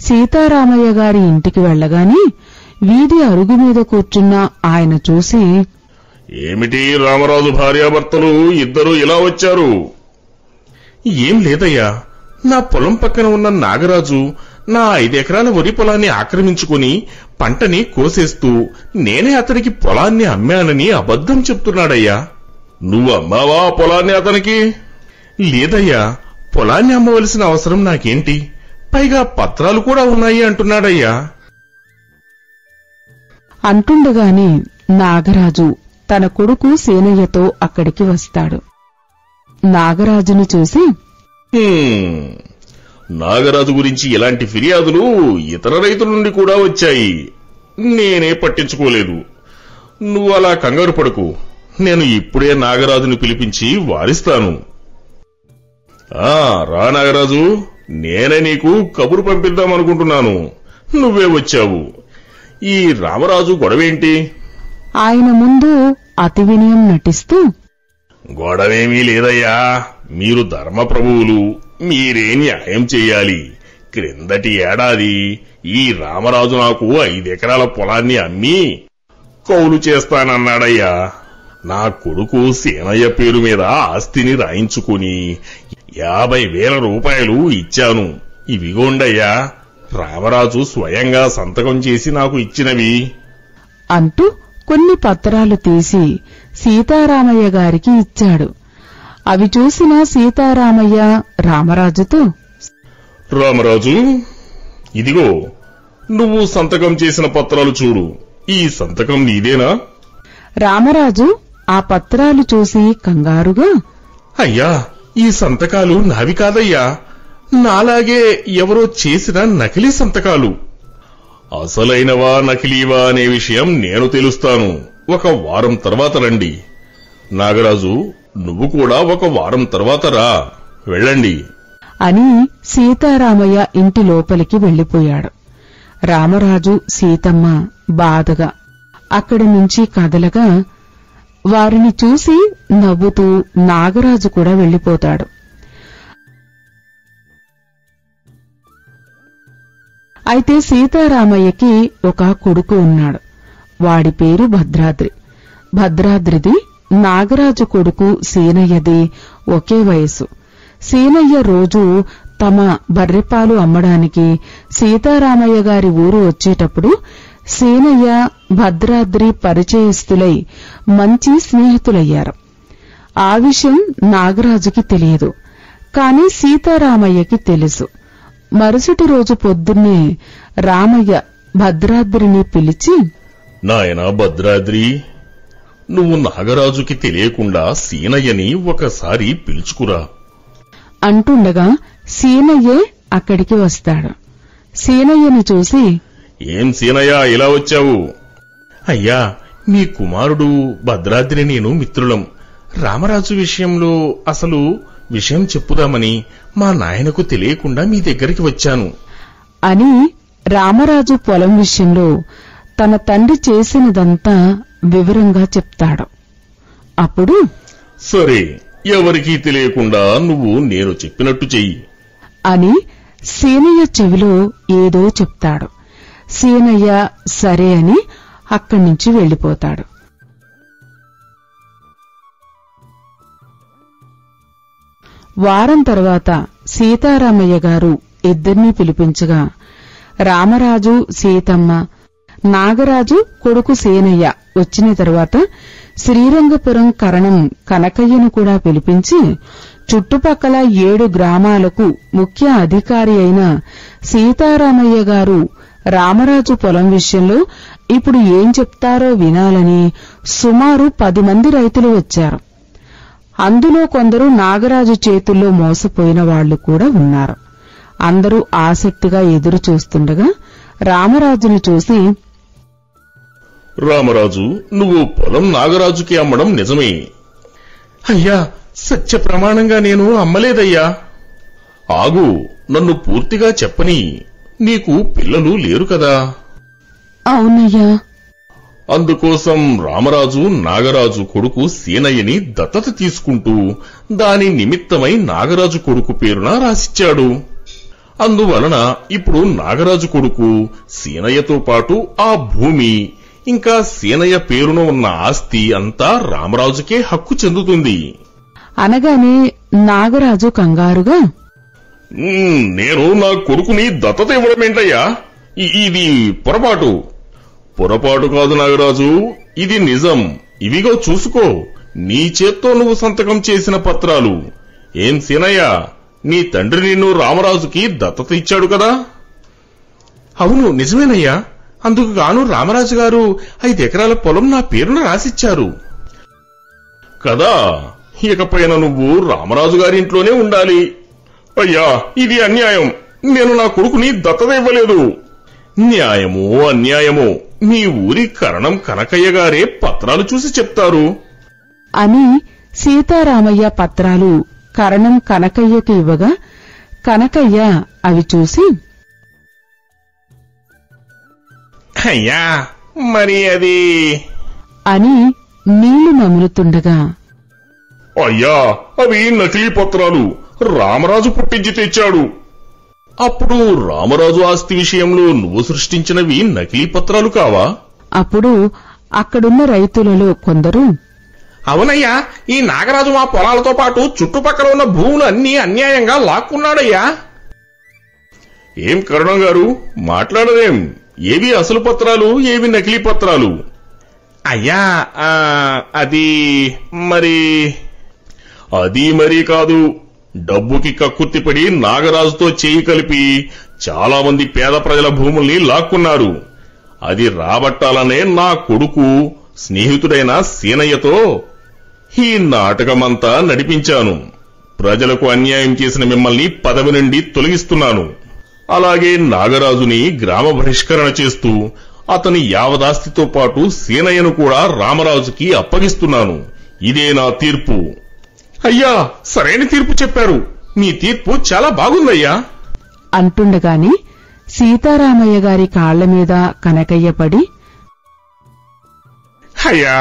సీతారామయ్య గారి ఇంటికి వెళ్లగానే వీధి అరుగు మీద కూర్చున్న ఆయన చూసి, ఏమిటి రామరాజు భార్యాభర్తలు ఇద్దరూ ఇలా వచ్చారు? ఏం లేదయ్యా, నా పొలం పక్కన ఉన్న నాగరాజు నా 5 ఎకరాల వరి పొలాన్ని ఆక్రమించుకుని పంటని కోసేస్తూ నేనే అతనికి పొలాన్ని అమ్మానని అబద్ధం చెప్తున్నాడయ్యా. నువ్వు అమ్మావా పొలాన్ని అతనికి? లేదయ్యా, పొలాన్ని అమ్మవలసిన అవసరం నాకేంటి, పైగా పత్రాలు కూడా ఉన్నాయి అంటున్నాడయ్యా. అంటుండగానే నాగరాజు తన కొడుకు సేనయ్యతో అక్కడికి వస్తాడు. నాగరాజును చూసి, నాగరాజు గురించి ఇలాంటి ఫిర్యాదులు ఇతర రైతుల నుండి కూడా వచ్చాయి. నేనే పట్టించుకోలేదు. నువ్వు అలా కంగారు పడకు. నేను ఇప్పుడే నాగరాజును పిలిపించి వారిస్తాను. రా నాగరాజు, నేనే నీకు కబురు పంపిద్దామనుకుంటున్నాను. నువ్వే వచ్చావు. ఈ రామరాజు గొడవేంటి? ఆయన ముందు అతి వినయం నటిస్తూ, గొడవేమీ లేదయ్యా, మీరు ధర్మప్రభువులు, మీరే న్యాయం చెయ్యాలి. క్రిందటి ఏడాది ఈ రామరాజు నాకు 5 ఎకరాల పొలాన్ని అమ్మి కౌలు చేస్తానన్నాడయ్యా. నా కొడుకు సేనయ్య పేరు మీద ఆస్తిని రాయించుకుని 50,000 రూపాయలు ఇచ్చాను. ఇవిగోండయ్యా, రామరాజు స్వయంగా సంతకం చేసి నాకు ఇచ్చినవి అంటూ కొన్ని పత్రాలు తీసి సీతారామయ్య గారికి ఇచ్చాడు. అవి చూసిన సీతారామయ్య రామరాజుతో, రామరాజు, ఇదిగో నువ్వు సంతకం చేసిన పత్రాలు చూడు. ఈ సంతకం నీదేనా? రామరాజు ఆ పత్రాలు చూసి కంగారుగా, అయ్యా, ఈ సంతకాలు నావి కాదయ్యా, నాలాగే ఎవరో చేసిన నకిలీ సంతకాలు. అసలైనవా నకిలీవా అనే విషయం నేను తెలుస్తాను. 1 వారం తర్వాత రండి. నాగరాజు, నువ్వు కూడా 1 వారం తర్వాత రా. వెళ్ళండి అని సీతారామయ్య ఇంటి లోపలికి వెళ్లిపోయాడు. రామరాజు, సీతమ్మ బాధగా అక్కడి నుంచి కదలగా వారిని చూసి నవ్వుతూ నాగరాజు కూడా వెళ్లిపోతాడు. అయితే సీతారామయ్యకి ఒక కొడుకు ఉన్నాడు. వాడి పేరు భద్రాద్రి. భద్రాద్రిది నాగరాజు కొడుకు సీనయ్యది ఒకే వయసు. సీనయ్య రోజు తమ బర్రెపాలు అమ్మడానికి సీతారామయ్య గారి ఊరు వచ్చేటప్పుడు సీనయ్య, భద్రాద్రి పరిచయస్తులై మంచి స్నేహితులయ్యారు. ఆ విషయం నాగరాజుకి తెలియదు, కాని సీతారామయ్యకి తెలుసు. మరుసటి రోజు పొద్దున్నే రామయ్య భద్రాద్రిని పిలిచి, నాయనా భద్రాద్రి, నువ్వు నాగరాజుకి తెలియకుండా సీనయ్యని ఒకసారి పిలుచుకురా అంటుండగా సీనయ్యే అక్కడికి వస్తాడు. సీనయ్యను చూసి, ఏం సీనయ్య ఇలా వచ్చావు? అయ్యా, మీ కుమారుడు భద్రాద్రి నేను మిత్రులం. రామరాజు విషయంలో అసలు విషయం చెప్పుదామని మా నాయనకు తెలియకుండా మీ దగ్గరికి వచ్చాను అని రామరాజు పొలం విషయంలో తన తండ్రి చేసినదంతా వివరంగా చెప్తాడు. అప్పుడు, సరే, ఎవరికీ తెలియకుండా నువ్వు నేను చెప్పినట్టు చెయ్యి అని సీనయ్య చెవిలో ఏదో చెప్తాడు. సీనయ్య సరే అని అక్కడి నుంచి వెళ్లిపోతాడు. వారం తర్వాత సీతారామయ్య గారు ఇద్దరినీ పిలిపించగా రామరాజు, సీతమ్మ, నాగరాజు కొడుకు సేనయ్య వచ్చిన తర్వాత శ్రీరంగపురం కరణం కనకయ్యను కూడా పిలిపించి చుట్టుపక్కల 7 గ్రామాలకు ముఖ్య అధికారి అయిన సీతారామయ్య గారు రామరాజు పొలం విషయంలో ఇప్పుడు ఏం చెప్తారో వినాలని సుమారు 10 మంది రైతులు వచ్చారు. అందులో కొందరు నాగరాజు చేతుల్లో మోసపోయిన వాళ్లు కూడా ఉన్నారు. అందరూ ఆసక్తిగా ఎదురు చూస్తుండగా రామరాజును చూసి, రామరాజు, నువ్వు పొలం నాగరాజుకి అమ్మడం నిజమే? అయ్యా, సత్య ప్రమాణంగా నేను అమ్మలేదయ్యా. ఆగు, నన్ను పూర్తిగా చెప్పని. నీకు పిల్లలు లేరు కదా? అవునయ్యా. అందుకోసం రామరాజు నాగరాజు కొడుకు సీనయ్యని దత్తత తీసుకుంటూ దాని నిమిత్తమై నాగరాజు కొడుకు పేరున రాసిచ్చాడు. అందువలన ఇప్పుడు నాగరాజు కొడుకు సీనయ్యతో పాటు ఆ భూమి ఇంకా సీనయ్య పేరున ఉన్న ఆస్తి అంతా రామరాజుకే హక్కు చెందుతుంది అనగానే నాగరాజు కంగారుగా, నేను నా కొడుకుని దత్తత ఇవ్వడమేంటయ్యా? ఇది పొరపాటు కాదు నాగరాజు, ఇది నిజం. ఇవిగో చూసుకో, నీ చేత్తో నువ్వు సంతకం చేసిన పత్రాలు. ఏం సీనయ్య, నీ తండ్రి నిన్ను రామరాజుకి దత్తత ఇచ్చాడు కదా? అవును, నిజమేనయ్యా. అందుకు గాను రామరాజు గారు 5 ఎకరాల పొలం నా పేరున రాసిచ్చారు కదా. ఇకపైన నువ్వు రామరాజు గారింట్లోనే ఉండాలి. అయ్యా, ఇది అన్యాయం. నేను నా కొడుకుని దత్తత ఇవ్వలేదు. న్యాయమో అన్యాయమో మీ ఊరి కరణం కనకయ్య గారే పత్రాలు చూసి చెప్తారు అని సీతారామయ్య పత్రాలు కరణం కనకయ్యకి ఇవ్వగా కనకయ్య అవి చూసి, అయ్యా మరి అది అని నీళ్లు నములుతుండగా, అయ్యా అవి నకిలీ పత్రాలు, రామరాజు పుట్టించి తెచ్చాడు. అప్పుడు రామరాజు ఆస్తి విషయంలో నువ్వు సృష్టించినవి నకిలీ పత్రాలు కావా? అప్పుడు అక్కడున్న రైతులలో కొందరు, అవునయ్యా, ఈ నాగరాజు మా పొలాలతో పాటు చుట్టుపక్కల ఉన్న భూములు అన్నీ అన్యాయంగా లాక్కున్నాడయ్యా. ఏం కరుణం గారు మాట్లాడరేం? ఏవి అసలు పత్రాలు, ఏవి నకిలీ పత్రాలు? అయ్యా అది మరీ కాదు. డబ్బుకి కక్కుర్తిపడి నాగరాజుతో చేయి కలిపి చాలా మంది పేద ప్రజల భూముల్ని లాక్కున్నారు. అది రాబట్టాలనే నా కొడుకు స్నేహితుడైన సీనయ్యతో ఈ నాటకమంతా నడిపించాను. ప్రజలకు అన్యాయం చేసిన మిమ్మల్ని పదవి నుండి తొలగిస్తున్నాను. అలాగే నాగరాజుని గ్రామ బహిష్కరణ చేస్తూ అతని యావదాస్తితో పాటు సీనయ్యను కూడా రామరాజుకి అప్పగిస్తున్నాను. ఇదే నా తీర్పు. అయ్యా, సరైన తీర్పు చెప్పారు. మీ తీర్పు చాలా బాగుందయ్యా అంటుండగాని సీతారామయ్య గారి కాళ్ల మీద కనకయ్య పడి, అయ్యా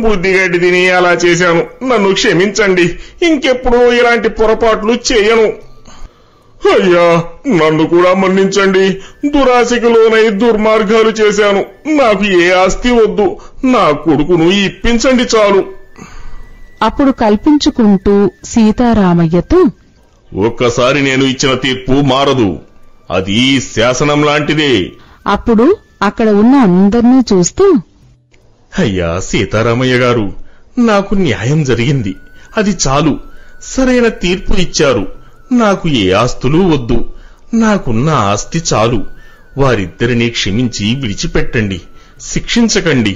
బుద్ధిగడ్డి తిని అలా చేశాను, నన్ను క్షమించండి. ఇంకెప్పుడు ఇలాంటి పొరపాట్లు చేయను. అయ్యా నన్ను కూడా మన్నించండి. దురాశకు లోనై దుర్మార్గాలు చేశాను. నాకు ఏ ఆస్తి వద్దు, నా కొడుకును ఇప్పించండి చాలు. అప్పుడు కల్పించుకుంటూ సీతారామయ్యతో, ఒక్కసారి నేను ఇచ్చిన తీర్పు మారదు. అది శాసనం లాంటిదే. అప్పుడు అక్కడ ఉన్న అందర్నీ చూస్తూ, అయ్యా సీతారామయ్య గారు, నాకు న్యాయం జరిగింది, అది చాలు. సరైన తీర్పు ఇచ్చారు. నాకు ఏ ఆస్తులు వద్దు, నాకున్న ఆస్తి చాలు. వారిద్దరినీ క్షమించి విడిచిపెట్టండి, శిక్షించకండి.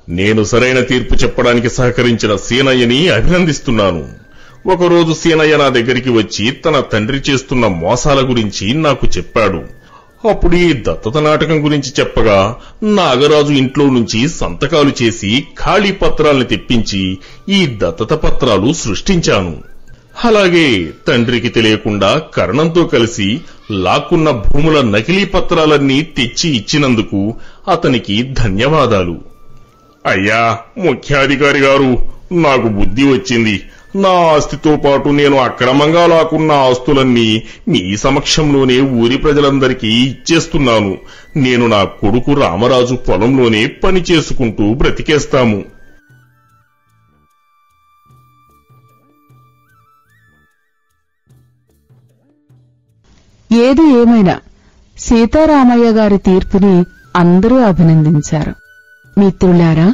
నేను సరైన తీర్పు చెప్పడానికి సహకరించిన సీనయ్యని అభినందిస్తున్నాను. ఒకరోజు సీనయ్య నా దగ్గరికి వచ్చి తన తండ్రి చేస్తున్న మోసాల గురించి నాకు చెప్పాడు. అప్పుడు ఈ దత్తత నాటకం గురించి చెప్పగా నాగరాజు ఇంట్లో నుంచి సంతకాలు చేసి ఖాళీ పత్రాల్ని తెప్పించి ఈ దత్తత పత్రాలు సృష్టించాను. అలాగే తండ్రికి తెలియకుండా కరణంతో కలిసి లాక్కున్న భూముల నకిలీ పత్రాలన్నీ తెచ్చి ఇచ్చినందుకు అతనికి ధన్యవాదాలు. అయ్యా ముఖ్యాధికారి గారు, నాకు బుద్ధి వచ్చింది. నా ఆస్తితో పాటు నేను అక్రమంగా లాక్కున్న ఆస్తులన్నీ మీ సమక్షంలోనే ఊరి ప్రజలందరికీ ఇచ్చేస్తున్నాను. నేను నా కొడుకు రామరాజు పొలంలోనే పని చేసుకుంటూ బ్రతికేస్తాము. ఏది ఏమైనా సీతారామయ్య గారి తీర్పుని అందరూ అభినందించారు. మిత్రులారా,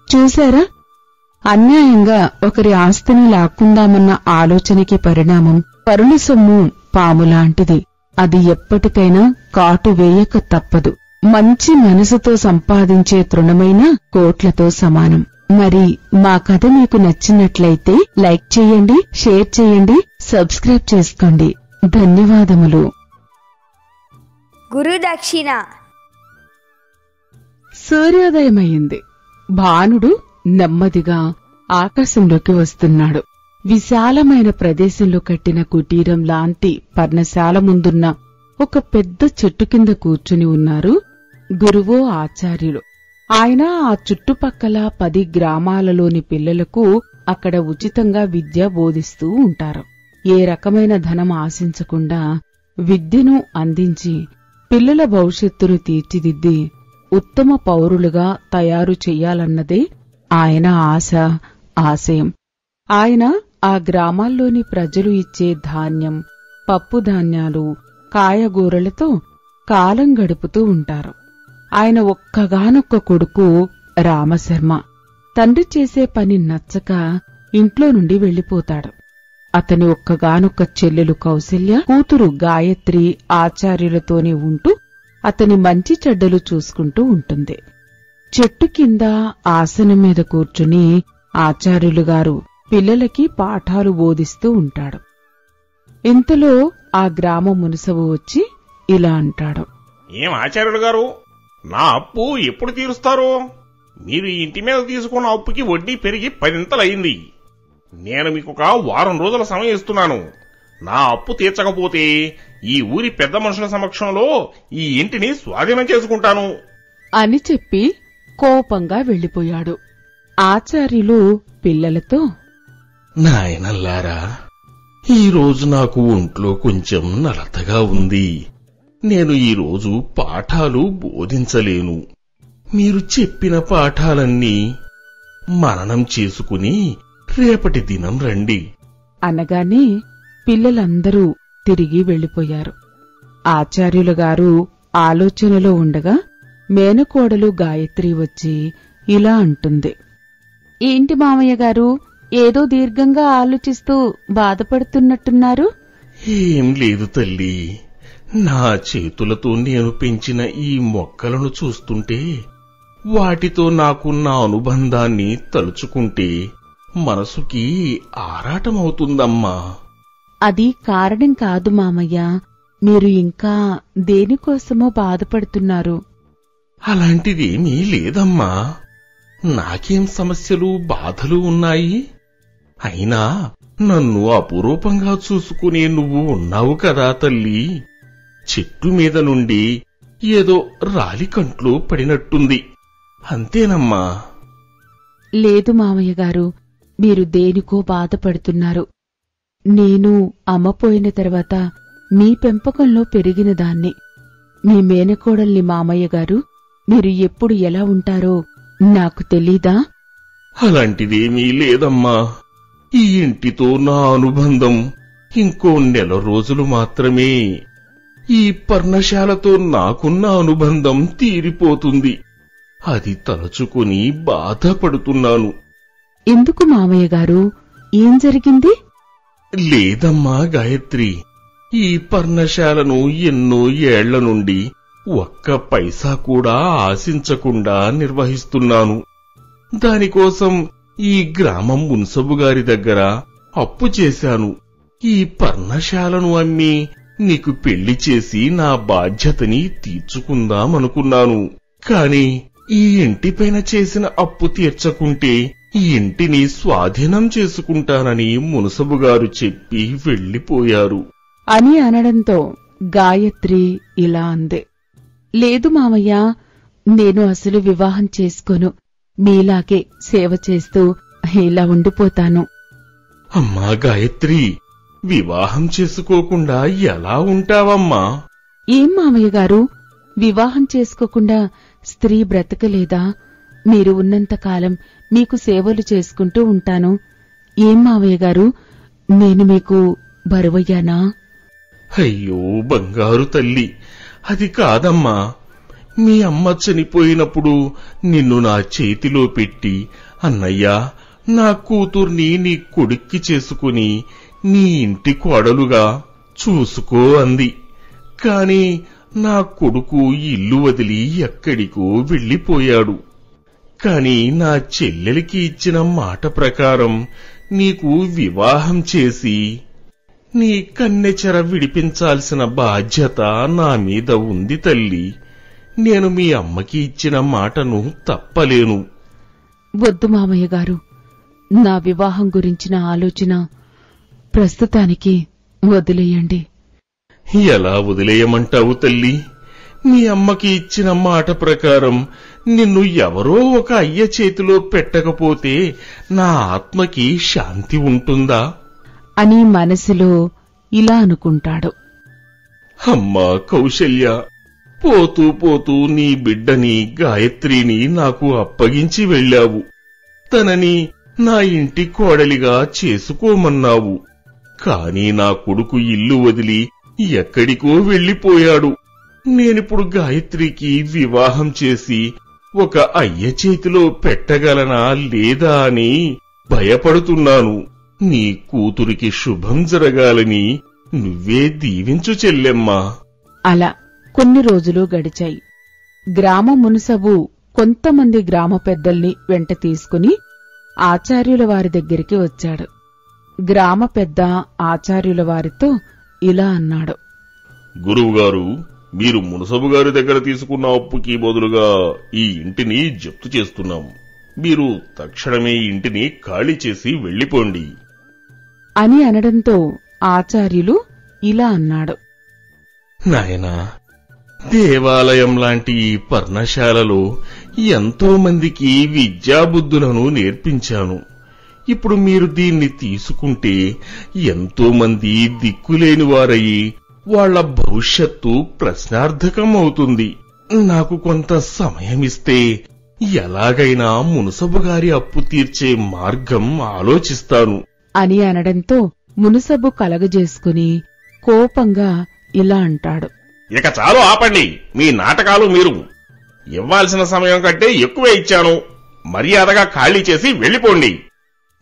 చూశారా, అన్యాయంగా ఒకరి ఆస్తిని లాక్కుందామన్న ఆలోచనకి పరిణామం పరుల సొమ్ము పాములాంటిది. అది ఎప్పటికైనా కాటు వేయక తప్పదు. మంచి మనసుతో సంపాదించే తృణమైన కోట్లతో సమానం. మరి మా కథ మీకు నచ్చినట్లయితే లైక్ చేయండి, షేర్ చేయండి, సబ్స్క్రైబ్ చేసుకోండి. ధన్యవాదములు. గురుదక్షిణ. సూర్యోదయమయ్యింది. భానుడు నెమ్మదిగా ఆకాశంలోకి వస్తున్నాడు. విశాలమైన ప్రదేశంలో కట్టిన కుటీరం లాంటి పర్ణశాల ముందున్న ఒక పెద్ద చెట్టు కింద కూర్చుని ఉన్నారు గురువో ఆచార్యులు. ఆయన ఆ చుట్టుపక్కల 10 గ్రామాలలోని పిల్లలకు అక్కడ ఉచితంగా విద్య బోధిస్తూ ఉంటారు. ఏ రకమైన ధనం ఆశించకుండా విద్యను అందించి పిల్లల భవిష్యత్తును తీర్చిదిద్ది ఉత్తమ పౌరులుగా తయారు చెయ్యాలన్నదే ఆయన ఆశ, ఆశయం. ఆయన ఆ గ్రామాల్లోని ప్రజలు ఇచ్చే ధాన్యం, పప్పుధాన్యాలు కాయగూరలతో కాలం గడుపుతూ ఉంటారు. ఆయన ఒక్కగానొక్క కొడుకు రామశర్మ. తండ్రి చేసే పని నచ్చక ఇంట్లో నుండి వెళ్లిపోతాడు. అతని ఒక్కగానొక్క చెల్లెలు కౌసల్య, కూతురు గాయత్రి ఆచార్యులతోనే ఉంటూ అతని మంచి చెడ్డలు చూసుకుంటూ ఉంటుంది. చెట్టు కింద ఆసనం మీద కూర్చుని ఆచార్యులుగారు పిల్లలకి పాఠాలు బోధిస్తూ ఉంటాడు. ఇంతలో ఆ గ్రామ మునసబు వచ్చి ఇలా అంటాడు. ఏం ఆచార్యులు గారు, నా అప్పు ఎప్పుడు తీరుస్తారు? మీరు ఈ ఇంటి మీద తీసుకున్న అప్పుకి వడ్డీ పెరిగి 10 అయింది. నేను మీకు ఒక వారం రోజుల సమయం ఇస్తున్నాను. నా అప్పు తీర్చకపోతే ఈ ఊరి పెద్ద మనుషుల సమక్షంలో ఈ ఇంటిని స్వాధీనం చేసుకుంటాను అని చెప్పి కోపంగా వెళ్లిపోయాడు. ఆచార్యులు పిల్లలతో, నాయనల్లారా, ఈరోజు నాకు ఒంట్లో కొంచెం నలతగా ఉంది. నేను ఈరోజు పాఠాలు బోధించలేను. మీరు చెప్పిన పాఠాలన్నీ మననం చేసుకుని రేపటి దినం రండి అనగానే పిల్లలందరూ తిరిగి వెళ్లిపోయారు. ఆచార్యులుగారు ఆలోచనలో ఉండగా మేనకోడలు గాయత్రి వచ్చి ఇలా అంటుంది. ఏంటి మామయ్య గారు, ఏదో దీర్ఘంగా ఆలోచిస్తూ బాధపడుతున్నట్టున్నారు? ఏం లేదు తల్లి, నా చేతులతో నేను పెంచిన ఈ మొక్కలను చూస్తుంటే, వాటితో నాకున్న అనుబంధాన్ని తలుచుకుంటే మనసుకి ఆరాటమవుతుందమ్మా. అది కారణం కాదు మామయ్య, మీరు ఇంకా దేనికోసమో బాధపడుతున్నారు. అలాంటిదేమీ లేదమ్మా. నాకేం సమస్యలు బాధలు ఉన్నాయి? అయినా నన్ను అపురూపంగా చూసుకునే నువ్వు ఉన్నావు కదా తల్లి. చెట్టు మీద నుండి ఏదో రాలి కంట్లో పడినట్టుంది, అంతేనమ్మా. లేదు మామయ్య గారు, మీరు దేనికో బాధపడుతున్నారు. నేను అమ్మపోయిన తర్వాత మీ పెంపకంలో పెరిగిన దాన్ని. మీ మేనకోడల్ని మామయ్య గారు, మీరు ఎప్పుడు ఎలా ఉంటారో నాకు తెలీదా? అలాంటిదేమీ లేదమ్మా. ఈ ఇంటితో నా అనుబంధం ఇంకో నెల రోజులు మాత్రమే. ఈ పర్ణశాలతో నాకున్న అనుబంధం తీరిపోతుంది. అది తలుచుకుని బాధపడుతున్నాను. ఎందుకు మామయ్య గారు, ఏం జరిగింది? లేదమ్మా గాయత్రి, ఈ పర్ణశాలను ఎన్నో ఏళ్ల నుండి ఒక్క పైసా కూడా ఆశించకుండా నిర్వహిస్తున్నాను. దానికోసం ఈ గ్రామం మున్సబుగారి దగ్గర అప్పు చేశాను. ఈ పర్ణశాలను అమ్మి నీకు పెళ్లి చేసి నా బాధ్యతని తీర్చుకుందామనుకున్నాను. కాని ఈ ఇంటిపైన చేసిన అప్పు తీర్చకుంటే ఈ ఇంటిని స్వాధీనం చేసుకుంటానని మునసబుగారు చెప్పి వెళ్లిపోయారు అని అనడంతో గాయత్రి ఇలా అంది. లేదు మామయ్య, నేను అసలు వివాహం చేసుకోను. మీలాగే సేవ చేస్తూ ఇలా ఉండిపోతాను. అమ్మా గాయత్రి, వివాహం చేసుకోకుండా ఎలా ఉంటావమ్మా? ఏం మామయ్య గారు, వివాహం చేసుకోకుండా స్త్రీ బ్రతకలేదా? మీరు ఉన్నంతకాలం మీకు సేవలు చేసుకుంటూ ఉంటాను. ఏం మావయ్య గారు, నేను మీకు బరువయ్యానా? అయ్యో బంగారు తల్లి, అది కాదమ్మా. మీ అమ్మ చనిపోయినప్పుడు నిన్ను నా చేతిలో పెట్టి, అన్నయ్యా, నా కూతుర్ని నీ కొడుక్కి చేసుకుని నీ ఇంటి కోడలుగా చూసుకో అంది. కాని నా కొడుకు ఇల్లు వదిలి ఎక్కడికో వెళ్లిపోయాడు. కాని నా చెల్లెలికి ఇచ్చిన మాట ప్రకారం నీకు వివాహం చేసి నీ కన్నెచెర విడిపించాల్సిన బాధ్యత నా మీద ఉంది తల్లి. నేను మీ అమ్మకి ఇచ్చిన మాటను తప్పలేను. వద్దు మామయ్య గారు, నా వివాహం గురించిన ఆలోచన ప్రస్తుతానికి వదిలేయండి. ఎలా వదిలేయమంటావు తల్లి? మీ అమ్మకి ఇచ్చిన మాట ప్రకారం నిన్ను ఎవరో ఒక అయ్య చేతిలో పెట్టకపోతే నా ఆత్మకి శాంతి ఉంటుందా అని మనసులో ఇలా అనుకుంటాడు. అమ్మా కౌశల్య, పోతూ పోతూ నీ బిడ్డని గాయత్రిని నాకు అప్పగించి వెళ్ళావు. తనని నా ఇంటి కోడలిగా చేసుకోమన్నావు. కాని నా కొడుకు ఇల్లు వదిలి ఎక్కడికో వెళ్లిపోయాడు. నేనిప్పుడు గాయత్రికి వివాహం చేసి ఒక అయ్య చేతిలో పెట్టగలనా లేదా అని భయపడుతున్నాను. నీ కూతురికి శుభం జరగాలని నువ్వే దీవించు చెల్లెమ్మా. అలా కొన్ని రోజులు గడిచాయి. గ్రామ మునసబు కొంతమంది గ్రామ పెద్దల్ని వెంట తీసుకుని ఆచార్యుల వారి దగ్గరికి వచ్చాడు. గ్రామ పెద్ద ఆచార్యుల వారితో ఇలా అన్నాడు. గురువుగారు, మీరు మునసబు గారి దగ్గర తీసుకున్న అప్పుకి బదులుగా ఈ ఇంటిని జప్తు చేస్తున్నాం. మీరు తక్షణమే ఈ ఇంటిని ఖాళీ చేసి వెళ్లిపోండి అని అనడంతో ఆచార్యులు ఇలా అన్నాడు. నాయనా, దేవాలయం లాంటి ఈ పర్ణశాలలో ఎంతో మందికి విద్యాబుద్ధులను నేర్పించాను. ఇప్పుడు మీరు దీన్ని తీసుకుంటే ఎంతో మంది దిక్కులేని వారయ్యి వాళ్ల భవిష్యత్తు ప్రశ్నార్థకం అవుతుంది. నాకు కొంత సమయమిస్తే ఎలాగైనా మునసబు గారి అప్పు తీర్చే మార్గం ఆలోచిస్తాను అని అనడంతో మునసబు కలగజేసుకుని కోపంగా ఇలా అంటాడు. ఇక చాలు ఆపండి మీ నాటకాలు. మీరు ఇవ్వాల్సిన సమయం కంటే ఎక్కువే ఇచ్చాను. మర్యాదగా ఖాళీ చేసి వెళ్లిపోండి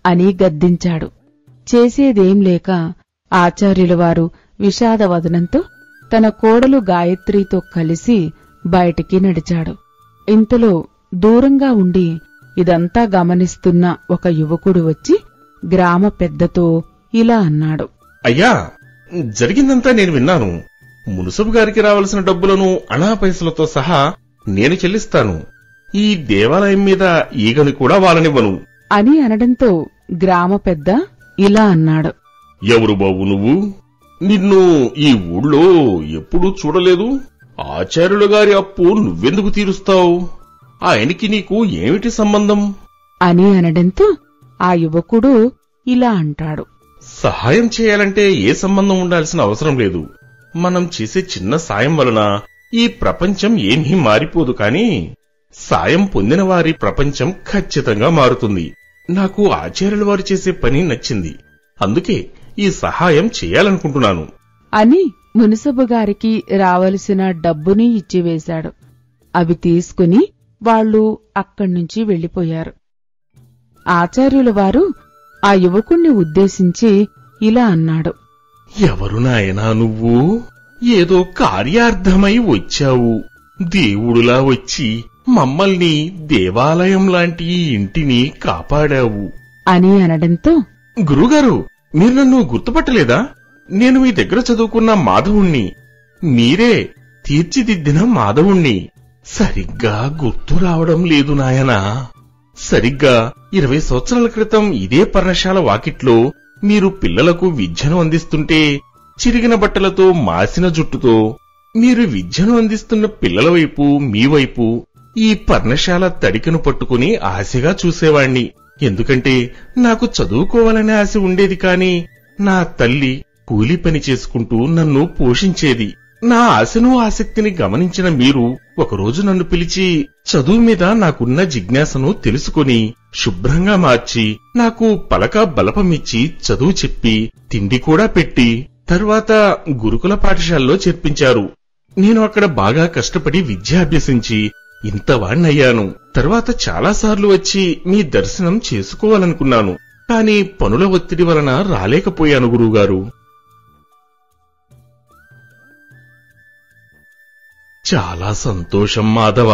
అని గద్దించాడు. చేసేదేం లేక ఆచార్యుల వారు విషాదవదనంతో తన కోడలు గాయత్రితో కలిసి బయటికి నడిచాడు. ఇంతలో దూరంగా ఉండి ఇదంతా గమనిస్తున్న ఒక యువకుడు వచ్చి గ్రామ పెద్దతో ఇలా అన్నాడు. అయ్యా, జరిగిందంతా నేను విన్నాను. మునసబు గారికి రావాల్సిన డబ్బులను అనా పైసలతో సహా నేను చెల్లిస్తాను. ఈ దేవాలయం మీద ఈగని కూడా వాలనివ్వను అని అనడంతో గ్రామ పెద్ద ఇలా అన్నాడు. ఎవరు బాబు నువ్వు? నిన్ను ఈ ఊళ్ళో ఎప్పుడూ చూడలేదు. ఆచార్యుల గారి అప్పు నువ్వెందుకు తీరుస్తావు? ఆయనకి నీకు ఏమిటి సంబంధం? అని అనడంతో ఆ యువకుడు ఇలా అంటాడు. సహాయం చేయాలంటే ఏ సంబంధం ఉండాల్సిన అవసరం లేదు. మనం చేసే చిన్న సాయం వలన ఈ ప్రపంచం ఏమీ మారిపోదు, కాని సాయం పొందిన వారి ప్రపంచం ఖచ్చితంగా మారుతుంది. నాకు ఆచార్యుల వారు చేసే పని నచ్చింది. అందుకే ఈ సహాయం చేయాలనుకుంటున్నాను అని మునసబు గారికి రావలసిన డబ్బుని ఇచ్చివేశాడు. అవి తీసుకుని వాళ్లు అక్కడ్నుంచి వెళ్లిపోయారు. ఆచార్యుల వారు ఆ యువకుణ్ణి ఉద్దేశించి ఇలా అన్నాడు. ఎవరు నాయనా నువ్వు? ఏదో కార్యార్థమై వచ్చావు. దేవుడులా వచ్చి మమ్మల్ని దేవాలయం లాంటి ఈ ఇంటిని కాపాడావు అని అనడంతో, గురుగారు, మీరు నన్ను గుర్తుపట్టలేదా? నేను మీ దగ్గర చదువుకున్న మాధవుణ్ణి. మీరే తీర్చిదిద్దిన మాధవుణ్ణి. సరిగ్గా గుర్తు రావడం లేదు నాయనా. సరిగ్గా 20 సంవత్సరాల క్రితం ఇదే పర్ణశాల వాకిట్లో మీరు పిల్లలకు విద్యను అందిస్తుంటే, చిరిగిన బట్టలతో మాసిన జుట్టుతో మీరు విద్యను అందిస్తున్న పిల్లల వైపు, మీ వైపు ఈ పర్ణశాల తడికను పట్టుకుని ఆశగా చూసేవాణ్ణి. ఎందుకంటే నాకు చదువుకోవాలనే ఆశ ఉండేది, కాని నా తల్లి కూలీ పని చేసుకుంటూ నన్ను పోషించేది. నా ఆశను ఆసక్తిని గమనించిన మీరు ఒకరోజు నన్ను పిలిచి చదువు మీద నాకున్న జిజ్ఞాసను తెలుసుకుని శుభ్రంగా మార్చి నాకు పలక బలపమిచ్చి చదువు చెప్పి తిండి కూడా పెట్టి తర్వాత గురుకుల పాఠశాలలో చేర్పించారు. నేను అక్కడ బాగా కష్టపడి విద్యాభ్యసించి ఇంతవాణ్ణయ్యాను. తర్వాత చాలాసార్లు వచ్చి మీ దర్శనం చేసుకోవాలనుకున్నాను, కాని పనుల ఒత్తిడి వలన రాలేకపోయాను గురువుగారు. చాలా సంతోషం మాధవ.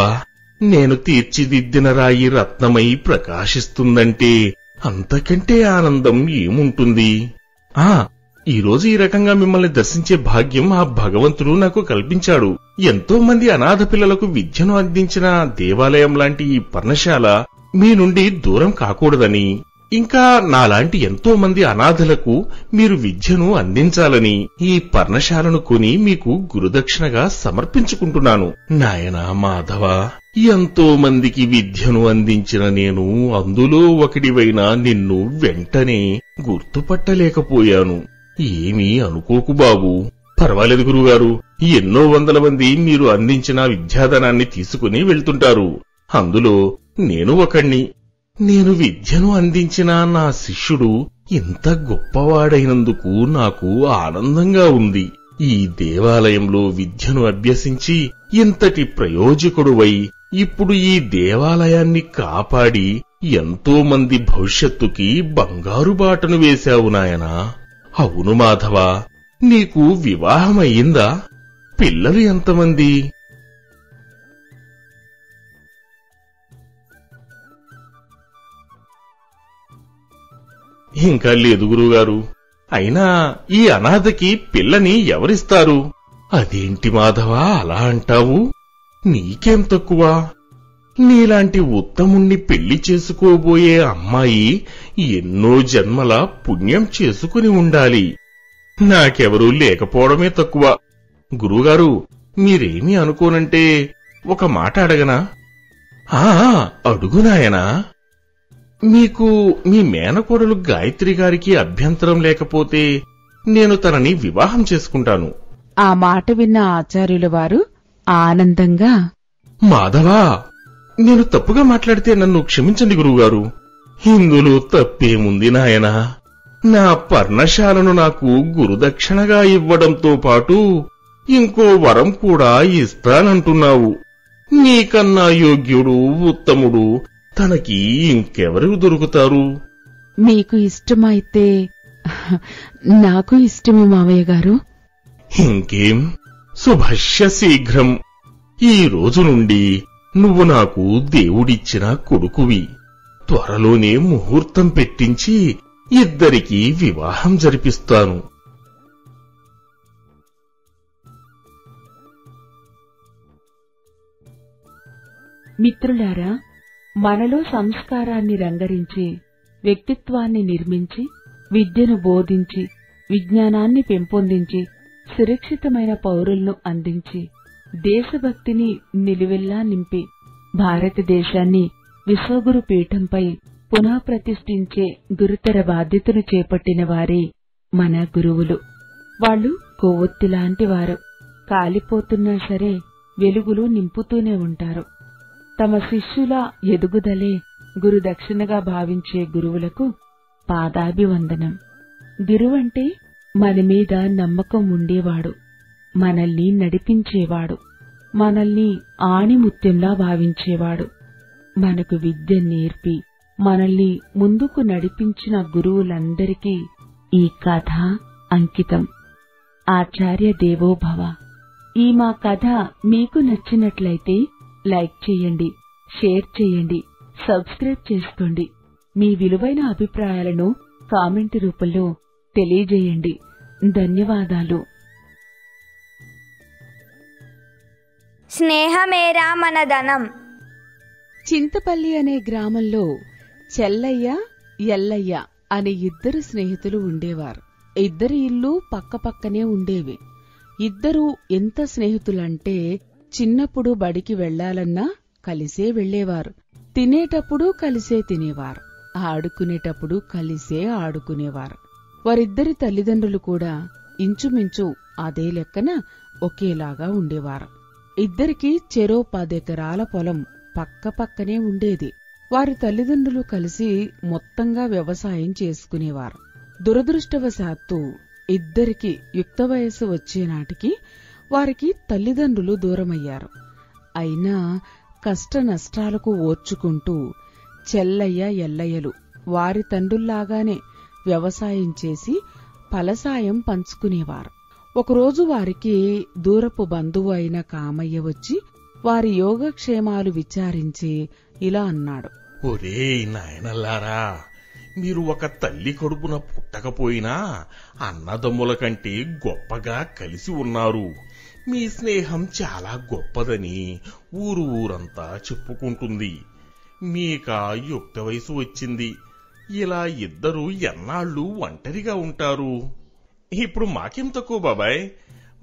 నేను తీర్చిదిద్దిన రాయి రత్నమై ప్రకాశిస్తుందంటే అంతకంటే ఆనందం ఏముంటుంది? ఈరోజు ఈ రకంగా మిమ్మల్ని దర్శించే భాగ్యం ఆ భగవంతుడు నాకు కల్పించాడు. ఎంతో మంది అనాథ పిల్లలకు విద్యను అందించిన దేవాలయం లాంటి ఈ పర్ణశాల మీ నుండి దూరం కాకూడదని, ఇంకా నాలాంటి ఎంతో మంది అనాథలకు మీరు విద్యను అందించాలని ఈ పర్ణశాలను కొని మీకు గురుదక్షిణగా సమర్పించుకుంటున్నాను. నాయనా మాధవ, ఎంతో మందికి విద్యను అందించిన నేను అందులో ఒకడివైనా నిన్ను వెంటనే గుర్తుపట్టలేకపోయాను. ఏమీ అనుకోకు బాబు. పర్వాలేదు గురుగారు. ఎన్నో వందల మంది మీరు అందించిన విద్యాధనాన్ని తీసుకుని వెళ్తుంటారు. అందులో నేను ఒకణ్ణి. నేను విద్యను అందించిన నా శిష్యుడు ఇంత గొప్పవాడైనందుకు నాకు ఆనందంగా ఉంది. ఈ దేవాలయంలో విద్యను అభ్యసించి ఇంతటి ప్రయోజకుడువై ఇప్పుడు ఈ దేవాలయాన్ని కాపాడి ఎంతో మంది భవిష్యత్తుకి బంగారు బాటను వేశావు నాయనా. అవును మాధవా, నీకు వివాహమయ్యిందా? పిల్లలు ఎంతమంది? ఇంకా లేదు గురువుగారు. అయినా ఈ అనాథకి పిల్లని ఎవరిస్తారు? అదేంటి మాధవా అలా అంటావు? నీకేం తక్కువ? నీలాంటి ఉత్తముణ్ణి పెళ్లి చేసుకోబోయే అమ్మాయి ఎన్నో జన్మల పుణ్యం చేసుకుని ఉండాలి. నాకెవరూ లేకపోవడమే తక్కువ. గురువుగారు, మీరేమీ అనుకోనంటే ఒక మాట అడగనా? అడుగునాయనా. మీకు మీ మేనకోడలు గాయత్రి గారికి అభ్యంతరం లేకపోతే నేను తనని వివాహం చేసుకుంటాను. ఆ మాట విన్న ఆచార్యుల వారు ఆనందంగా, మాధవా, నేను తప్పుగా మాట్లాడితే నన్ను క్షమించండి గురువుగారు. ఇందులో తప్పేముంది నాయనా? నా పర్ణశాలను నాకు గురుదక్షిణగా ఇవ్వడంతో పాటు ఇంకో వరం కూడా ఇస్తానంటున్నావు. నీకన్నా యోగ్యుడు, ఉత్తముడు తనకి ఇంకెవరు దొరుకుతారు? మీకు ఇష్టమైతే నాకు ఇష్టమే మావయ్య గారు. ఇంకేం, శుభస్య శీఘ్రం. ఈ రోజు నుండి నువ్వు నాకు దేవుడిచ్చిన కొడుకువి. త్వరలోనే ముహూర్తం పెట్టించి ఇద్దరికీ వివాహం జరిపిస్తాను. మిత్రులారా, మనలో సంస్కారాన్ని రంగరించి, వ్యక్తిత్వాన్ని నిర్మించి, విద్యను బోధించి, విజ్ఞానాన్ని పెంపొందించి, సురక్షితమైన పౌరులను అందించి, దేశభక్తిని నిలువెల్లా నింపి, భారతదేశాన్ని విశ్వగురు పీఠంపై పునః ప్రతిష్ఠించే గురుతర బాధ్యతను చేపట్టిన వారే మన గురువులు. వాళ్ళు కొవ్వొత్తిలాంటి వారు. కాలిపోతున్నా సరే వెలుగులు నింపుతూనే ఉంటారు. తమ శిష్యుల ఎదుగుదలే గురుదక్షిణగా భావించే గురువులకు పాదాభివందనం. గురువంటే మన మీద నమ్మకం ఉండేవాడు, మనల్ని నడిపించేవాడు, మనల్ని ఆణిముత్యంలా భావించేవాడు. మనకు విద్య నేర్పి మనల్ని ముందుకు నడిపించిన గురువులందరికీ ఈ కథ అంకితం. ఆచార్య దేవోభవ. ఈ మా కథ మీకు నచ్చినట్లయితే లైక్ చేయండి, షేర్ చేయండి, సబ్స్క్రైబ్ చేసుకోండి. మీ విలువైన అభిప్రాయాలను కామెంట్ రూపంలో తెలియజేయండి. ధన్యవాదాలు. స్నేహమేరా మన ధనం. చింతపల్లి అనే గ్రామంలో చెల్లయ్య, ఎల్లయ్య అనే ఇద్దరు స్నేహితులు ఉండేవారు. ఇద్దరి ఇల్లు పక్కపక్కనే ఉండేవి. ఇద్దరూ ఎంత స్నేహితులంటే చిన్నప్పుడు బడికి వెళ్లాలన్నా కలిసే వెళ్లేవారు, తినేటప్పుడు కలిసే తినేవారు, ఆడుకునేటప్పుడు కలిసే ఆడుకునేవారు. వారిద్దరి తల్లిదండ్రులు కూడా ఇంచుమించు అదే లెక్కన ఒకేలాగా ఉండేవారు. ఇద్దరికీ చెరో 10 ఎకరాల పొలం పక్కపక్కనే ఉండేది. వారి తల్లిదండ్రులు కలిసి మొత్తంగా వ్యవసాయం చేసుకునేవారు. దురదృష్టవశాత్తు ఇద్దరికి యుక్త వయస్సు వచ్చేనాటికి వారికి తల్లిదండ్రులు దూరమయ్యారు. అయినా కష్ట నష్టాలకు ఓర్చుకుంటూ చెల్లయ్య, ఎల్లయ్యలు వారి తండ్రుల్లాగానే వ్యవసాయం చేసి ఫలసాయం పంచుకునేవారు. ఒకరోజు వారికి దూరపు బంధువు అయిన కామయ్య వచ్చి వారి యోగక్షేమాలు విచారించి ఇలా అన్నాడు. ఒరేయ్ నాయనల్లారా, మీరు ఒక తల్లి కడుపున పుట్టకపోయినా అన్నదమ్ముల కంటే గొప్పగా కలిసి ఉన్నారు. మీ స్నేహం చాలా గొప్పదని ఊరంతా చెప్పుకుంటుంది. మీకా యుక్త వయసు వచ్చింది. ఇలా ఇద్దరు ఎన్నాళ్ళు ఒంటరిగా ఉంటారు? ఇప్పుడు మాకేం తక్కువ బాబాయ్,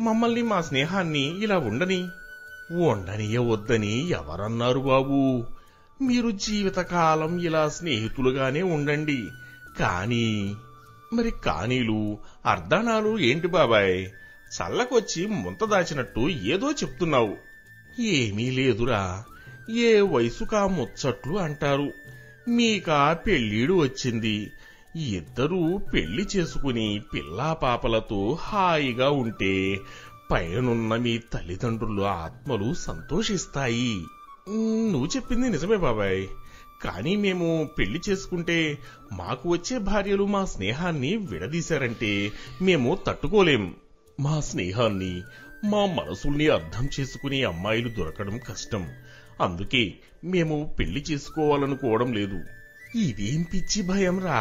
మమ్మల్ని మా స్నేహాన్ని ఇలా ఉండనియవద్దని ఎవరన్నారు బాబూ? మీరు జీవితకాలం ఇలా స్నేహితులుగానే ఉండండి. కానీలు అర్ధానాలు ఏంటి బాబాయ్? చల్లకొచ్చి ముంత దాచినట్టు ఏదో చెప్తున్నావు. ఏమీ లేదురా, ఏ వయసుకా ముచ్చట్లు అంటారు. మీకా పెళ్ళీడు వచ్చింది. ఇద్దరూ పెళ్లి చేసుకుని పిల్లా పాపలతో హాయిగా ఉంటే పైనున్న మీ తల్లిదండ్రుల ఆత్మలు సంతోషిస్తాయి. నువ్వు చెప్పింది నిజమే బాబాయ్. కానీ మేము పెళ్లి చేసుకుంటే మాకు వచ్చే భార్యలు మా స్నేహాన్ని విడదీశారంటే మేము తట్టుకోలేం. మా స్నేహాన్ని, మా మనసుల్ని అర్థం చేసుకునే అమ్మాయిలు దొరకడం కష్టం. అందుకే మేము పెళ్లి చేసుకోవాలనుకోవడం లేదు. ఇదేం పిచ్చి భయం రా,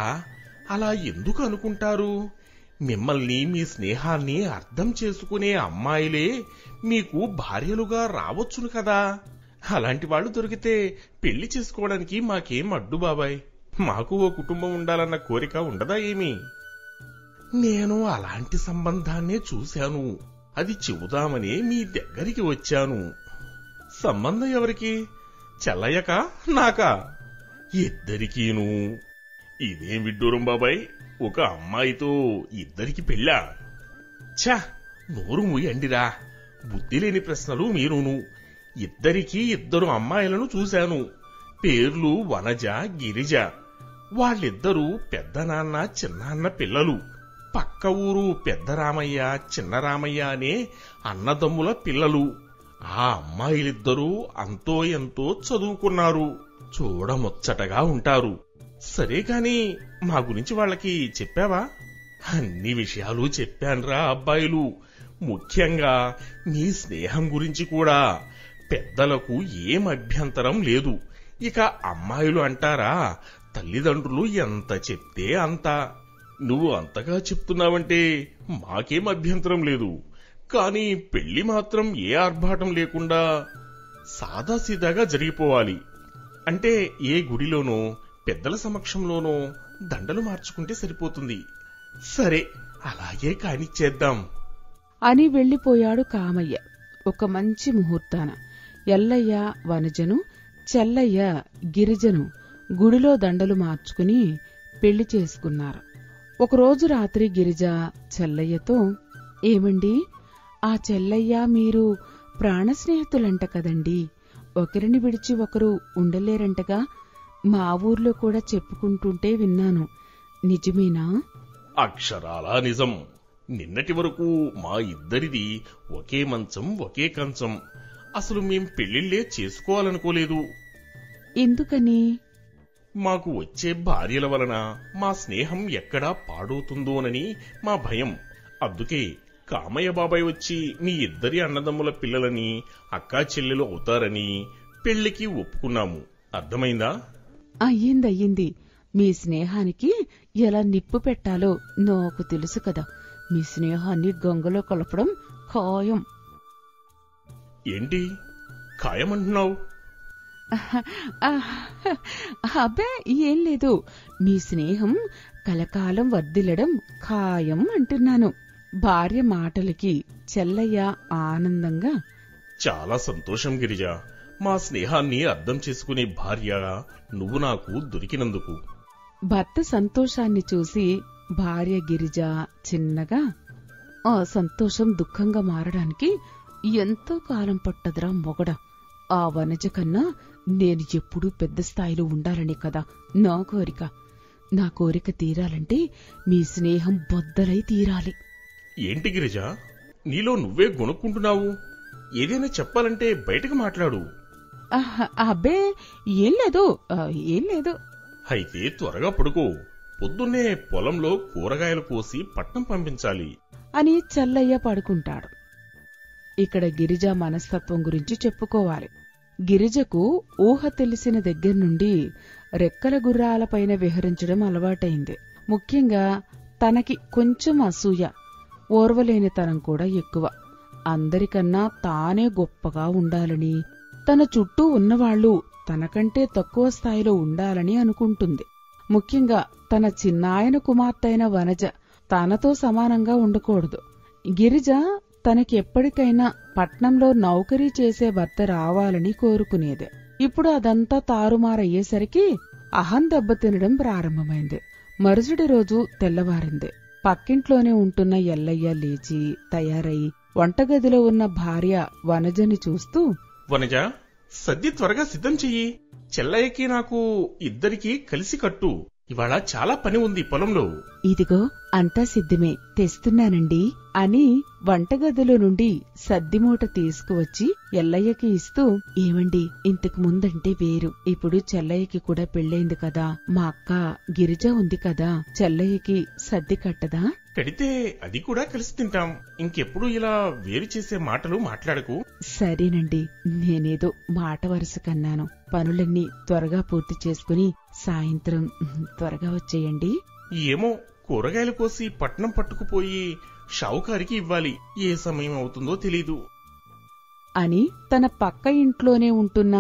అలా ఎందుకు అనుకుంటారు? మిమ్మల్ని, మీ స్నేహాన్ని అర్థం చేసుకునే అమ్మాయిలే మీకు భార్యలుగా రావచ్చును కదా. అలాంటి వాళ్ళు దొరికితే పెళ్లి చేసుకోవడానికి మాకేం అడ్డు బాబాయ్. మాకు ఓ కుటుంబం ఉండాలన్న కోరిక ఉండదా ఏమి? నేను అలాంటి సంబంధాన్నే చూశాను. అది చెబుదామనే మీ దగ్గరికి వచ్చాను. సంబంధం ఎవరికి? చెల్లయ్యకా నాకా? ఇద్దరికీను. ఇదేం విడ్డూరం బాబాయ్, ఒక అమ్మాయితో ఇద్దరికి పెళ్ళా? ఛా, నోరు ముయ్యండిరా, బుద్ధి లేని ప్రశ్నలు మీరును. ఇద్దరికీ ఇద్దరు అమ్మాయిలను చూశాను. పేర్లు వనజ, గిరిజ. వాళ్ళిద్దరూ పెద్దనాన్న చిన్నాన్న పిల్లలు. పక్క ఊరు పెద్ద రామయ్య, చిన్న రామయ్య అనే అన్నదమ్ముల పిల్లలు. ఆ అమ్మాయిలిద్దరూ అంతో ఎంతో చదువుకున్నారు. చూడముచ్చటగా ఉంటారు. సరే కాని మా గురించి వాళ్ళకి చెప్పావా? అన్ని విషయాలు చెప్పాన్రా అబ్బాయిలు. ముఖ్యంగా మీ స్నేహం గురించి కూడా. పెద్దలకు ఏం అభ్యంతరం లేదు. ఇక అమ్మాయిలు అంటారా, తల్లిదండ్రులు ఎంత చెప్తే అంత. నువ్వు అంతగా చెప్తున్నావంటే మాకేం అభ్యంతరం లేదు. కాని పెళ్లి మాత్రం ఏ ఆర్భాటం లేకుండా సాదాసీదాగా జరిగిపోవాలి. అంటే ఏ గుడిలోనో పెద్దల సమక్షంలోనో దండలు మార్చుకుంటే సరిపోతుంది. సరే, అలాగే కానిచ్చేద్దాం అని వెళ్లిపోయాడు కామయ్య. ఒక మంచి ముహూర్తాన ఎల్లయ్య వనజను, చెల్లయ్య గిరిజను గుడిలో దండలు మార్చుకుని పెళ్లి చేసుకున్నారు. ఒకరోజు రాత్రి గిరిజ చెల్లయ్యతో, ఏమండి, ఆ చెల్లయ్య మీరు ప్రాణస్నేహితులంట కదండి, ఒకరిని విడిచి ఒకరు ఉండలేరంటగా, మా ఊర్లో కూడా చెప్పుకుంటుంటే విన్నాను, నిజమేనా? అక్షరాలా నిజం. నిన్నటి వరకు మా ఇద్దరిది ఒకే మంచం, ఒకే కంచం. అసలు మేం పెళ్లిళ్లే చేసుకోవాలనుకోలేదు. ఎందుకని? మాకు వచ్చే భార్యల వలన మా స్నేహం ఎక్కడా పాడవుతుందోనని మా భయం. అందుకే కామయ్య బాబాయ్ వచ్చి మీ ఇద్దరి అన్నదమ్ముల పిల్లలని అక్కా చెల్లెలు అవుతారని పెళ్లికి ఒప్పుకున్నాము. అర్థమైందా? అయ్యింది. మీ స్నేహానికి ఎలా నిప్పు పెట్టాలో నాకు తెలుసు కదా. మీ స్నేహాన్ని గంగలో కలపడం ఖాయం. ఏంటి ఖాయమంటున్నావు? అబ్బే, ఏం లేదు. మీ స్నేహం కలకాలం వర్ధిల్లడం ఖాయం అంటున్నాను. భార్య మాటలకి చెల్లయ్య ఆనందంగా, చాలా సంతోషం గిరిజ. మా స్నేహాన్ని అర్థం చేసుకునే భార్య నువ్వు నాకు దొరికినందుకు. భర్త సంతోషాన్ని చూసి భార్య గిరిజ చిన్నగా, ఆ సంతోషం దుఃఖంగా మారడానికి ఎంతో కాలం పట్టదురా మొగడ. ఆ వనజ కన్నా నేను ఎప్పుడూ పెద్ద స్థాయిలో ఉండాలని కదా నా కోరిక. నా కోరిక తీరాలంటే మీ స్నేహం బొద్దలై తీరాలి. ఏంటి గిరిజ, నీలో నువ్వే గొనుక్కుంటున్నావు? ఏదైనా చెప్పాలంటే బయటకు మాట్లాడు. అబ్బే, ఏం లేదు. అయితే త్వరగా పడుకో. పొద్దున్నే పొలంలో కూరగాయలు కోసి పట్నం పంపించాలి అని చెల్లయ్య పడుకుంటాడు. ఇక్కడ గిరిజ మనస్తత్వం గురించి చెప్పుకోవాలి. గిరిజకు ఊహ తెలిసిన దగ్గర్నుండి రెక్కల గుర్రాలపైన విహరించడం అలవాటైంది. ముఖ్యంగా తనకి కొంచెం అసూయ, ఓర్వలేనితనం కూడా ఎక్కువ. అందరికన్నా తానే గొప్పగా ఉండాలని, తన చుట్టూ ఉన్నవాళ్లు తనకంటే తక్కువ స్థాయిలో ఉండాలని అనుకుంటుంది. ముఖ్యంగా తన చిన్నాయన కుమార్తెైన వనజ తనతో సమానంగా ఉండకూడదు. గిరిజ తనకి ఎప్పటికైనా పట్నంలో నౌకరీ చేసే భర్త రావాలని కోరుకునేది. ఇప్పుడు అదంతా తారుమారయ్యేసరికి అహం దెబ్బతినడం ప్రారంభమైంది. మరుసటి రోజు తెల్లవారింది. పక్కింట్లోనే ఉంటున్న ఎల్లయ్య లేచి తయారై వంటగదిలో ఉన్న భార్య వనజని చూస్తూ, వనజ, సద్ది త్వరగా సిద్ధం చెయ్యి. చెల్లయ్యకి నాకు ఇద్దరికీ కలిసి కట్టు. ఇవాళ చాలా పని ఉంది పొలంలో. ఇదిగో అంతా సిద్ధమే, తెస్తున్నానండి అని వంటగదిలో నుండి సద్దిమూట తీసుకువచ్చి ఎల్లయ్యకి ఇస్తూ, ఏమండి, ఇంతకు ముందంటే వేరు, ఇప్పుడు చెల్లయ్యకి కూడా పెళ్ళైంది కదా, మా అక్క గిరిజ ఉంది కదా, చెల్లయ్యకి సద్ది కట్టదా? కడితే అది కూడా కలిసి తింటాం. ఇంకెప్పుడు ఇలా వేరు చేసే మాటలు మాట్లాడకు. సరేనండి, నేనేదో మాట వరుస కన్నాను. పనులన్నీ త్వరగా పూర్తి చేసుకుని సాయంత్రం త్వరగా వచ్చేయండి. ఏమో, కూరగాయలు కోసి పట్నం పట్టుకుపోయి షావుకారికి ఇవ్వాలి. ఏ సమయం అవుతుందో తెలీదు అని తన పక్క ఇంట్లోనే ఉంటున్న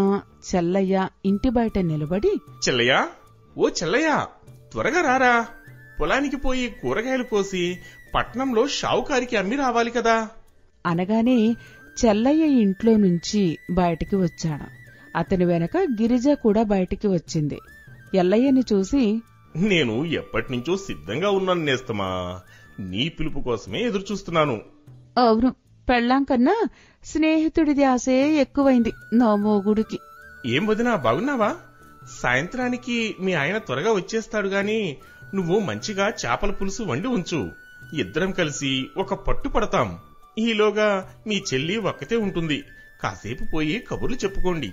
చెల్లయ్య ఇంటి బయట నిలబడి, చెల్లయ్య, ఓ చెల్లయ్య, త్వరగా రారా. పొలానికి పోయి కూరగాయలు కోసి పట్నంలో షావుకారికి అమ్మి రావాలి కదా అనగానే చెల్లయ్య ఇంట్లో నుంచి బయటికి వచ్చాడు. అతని వెనక గిరిజ కూడా బయటికి వచ్చింది. ఎల్లయ్యని చూసి, నేను ఎప్పటినుంచో సిద్ధంగా ఉన్నాను నేస్తమా, నీ పిలుపు కోసమే ఎదురుచూస్తున్నాను. అవును, పెళ్ళాం కన్నా స్నేహితుడిది ఆశే ఎక్కువైంది నా మోగుడికి. ఏం వదినా, బాగున్నావా? సాయంత్రానికి మీ ఆయన త్వరగా వచ్చేస్తాడు గాని నువ్వు మంచిగా చేపల పులుసు వండి ఉంచు. ఇద్దరం కలిసి ఒక పట్టు పడతాం. ఈలోగా మీ చెల్లి ఒక్కతే ఉంటుంది. కాసేపు పోయి కబుర్లు చెప్పుకోండి.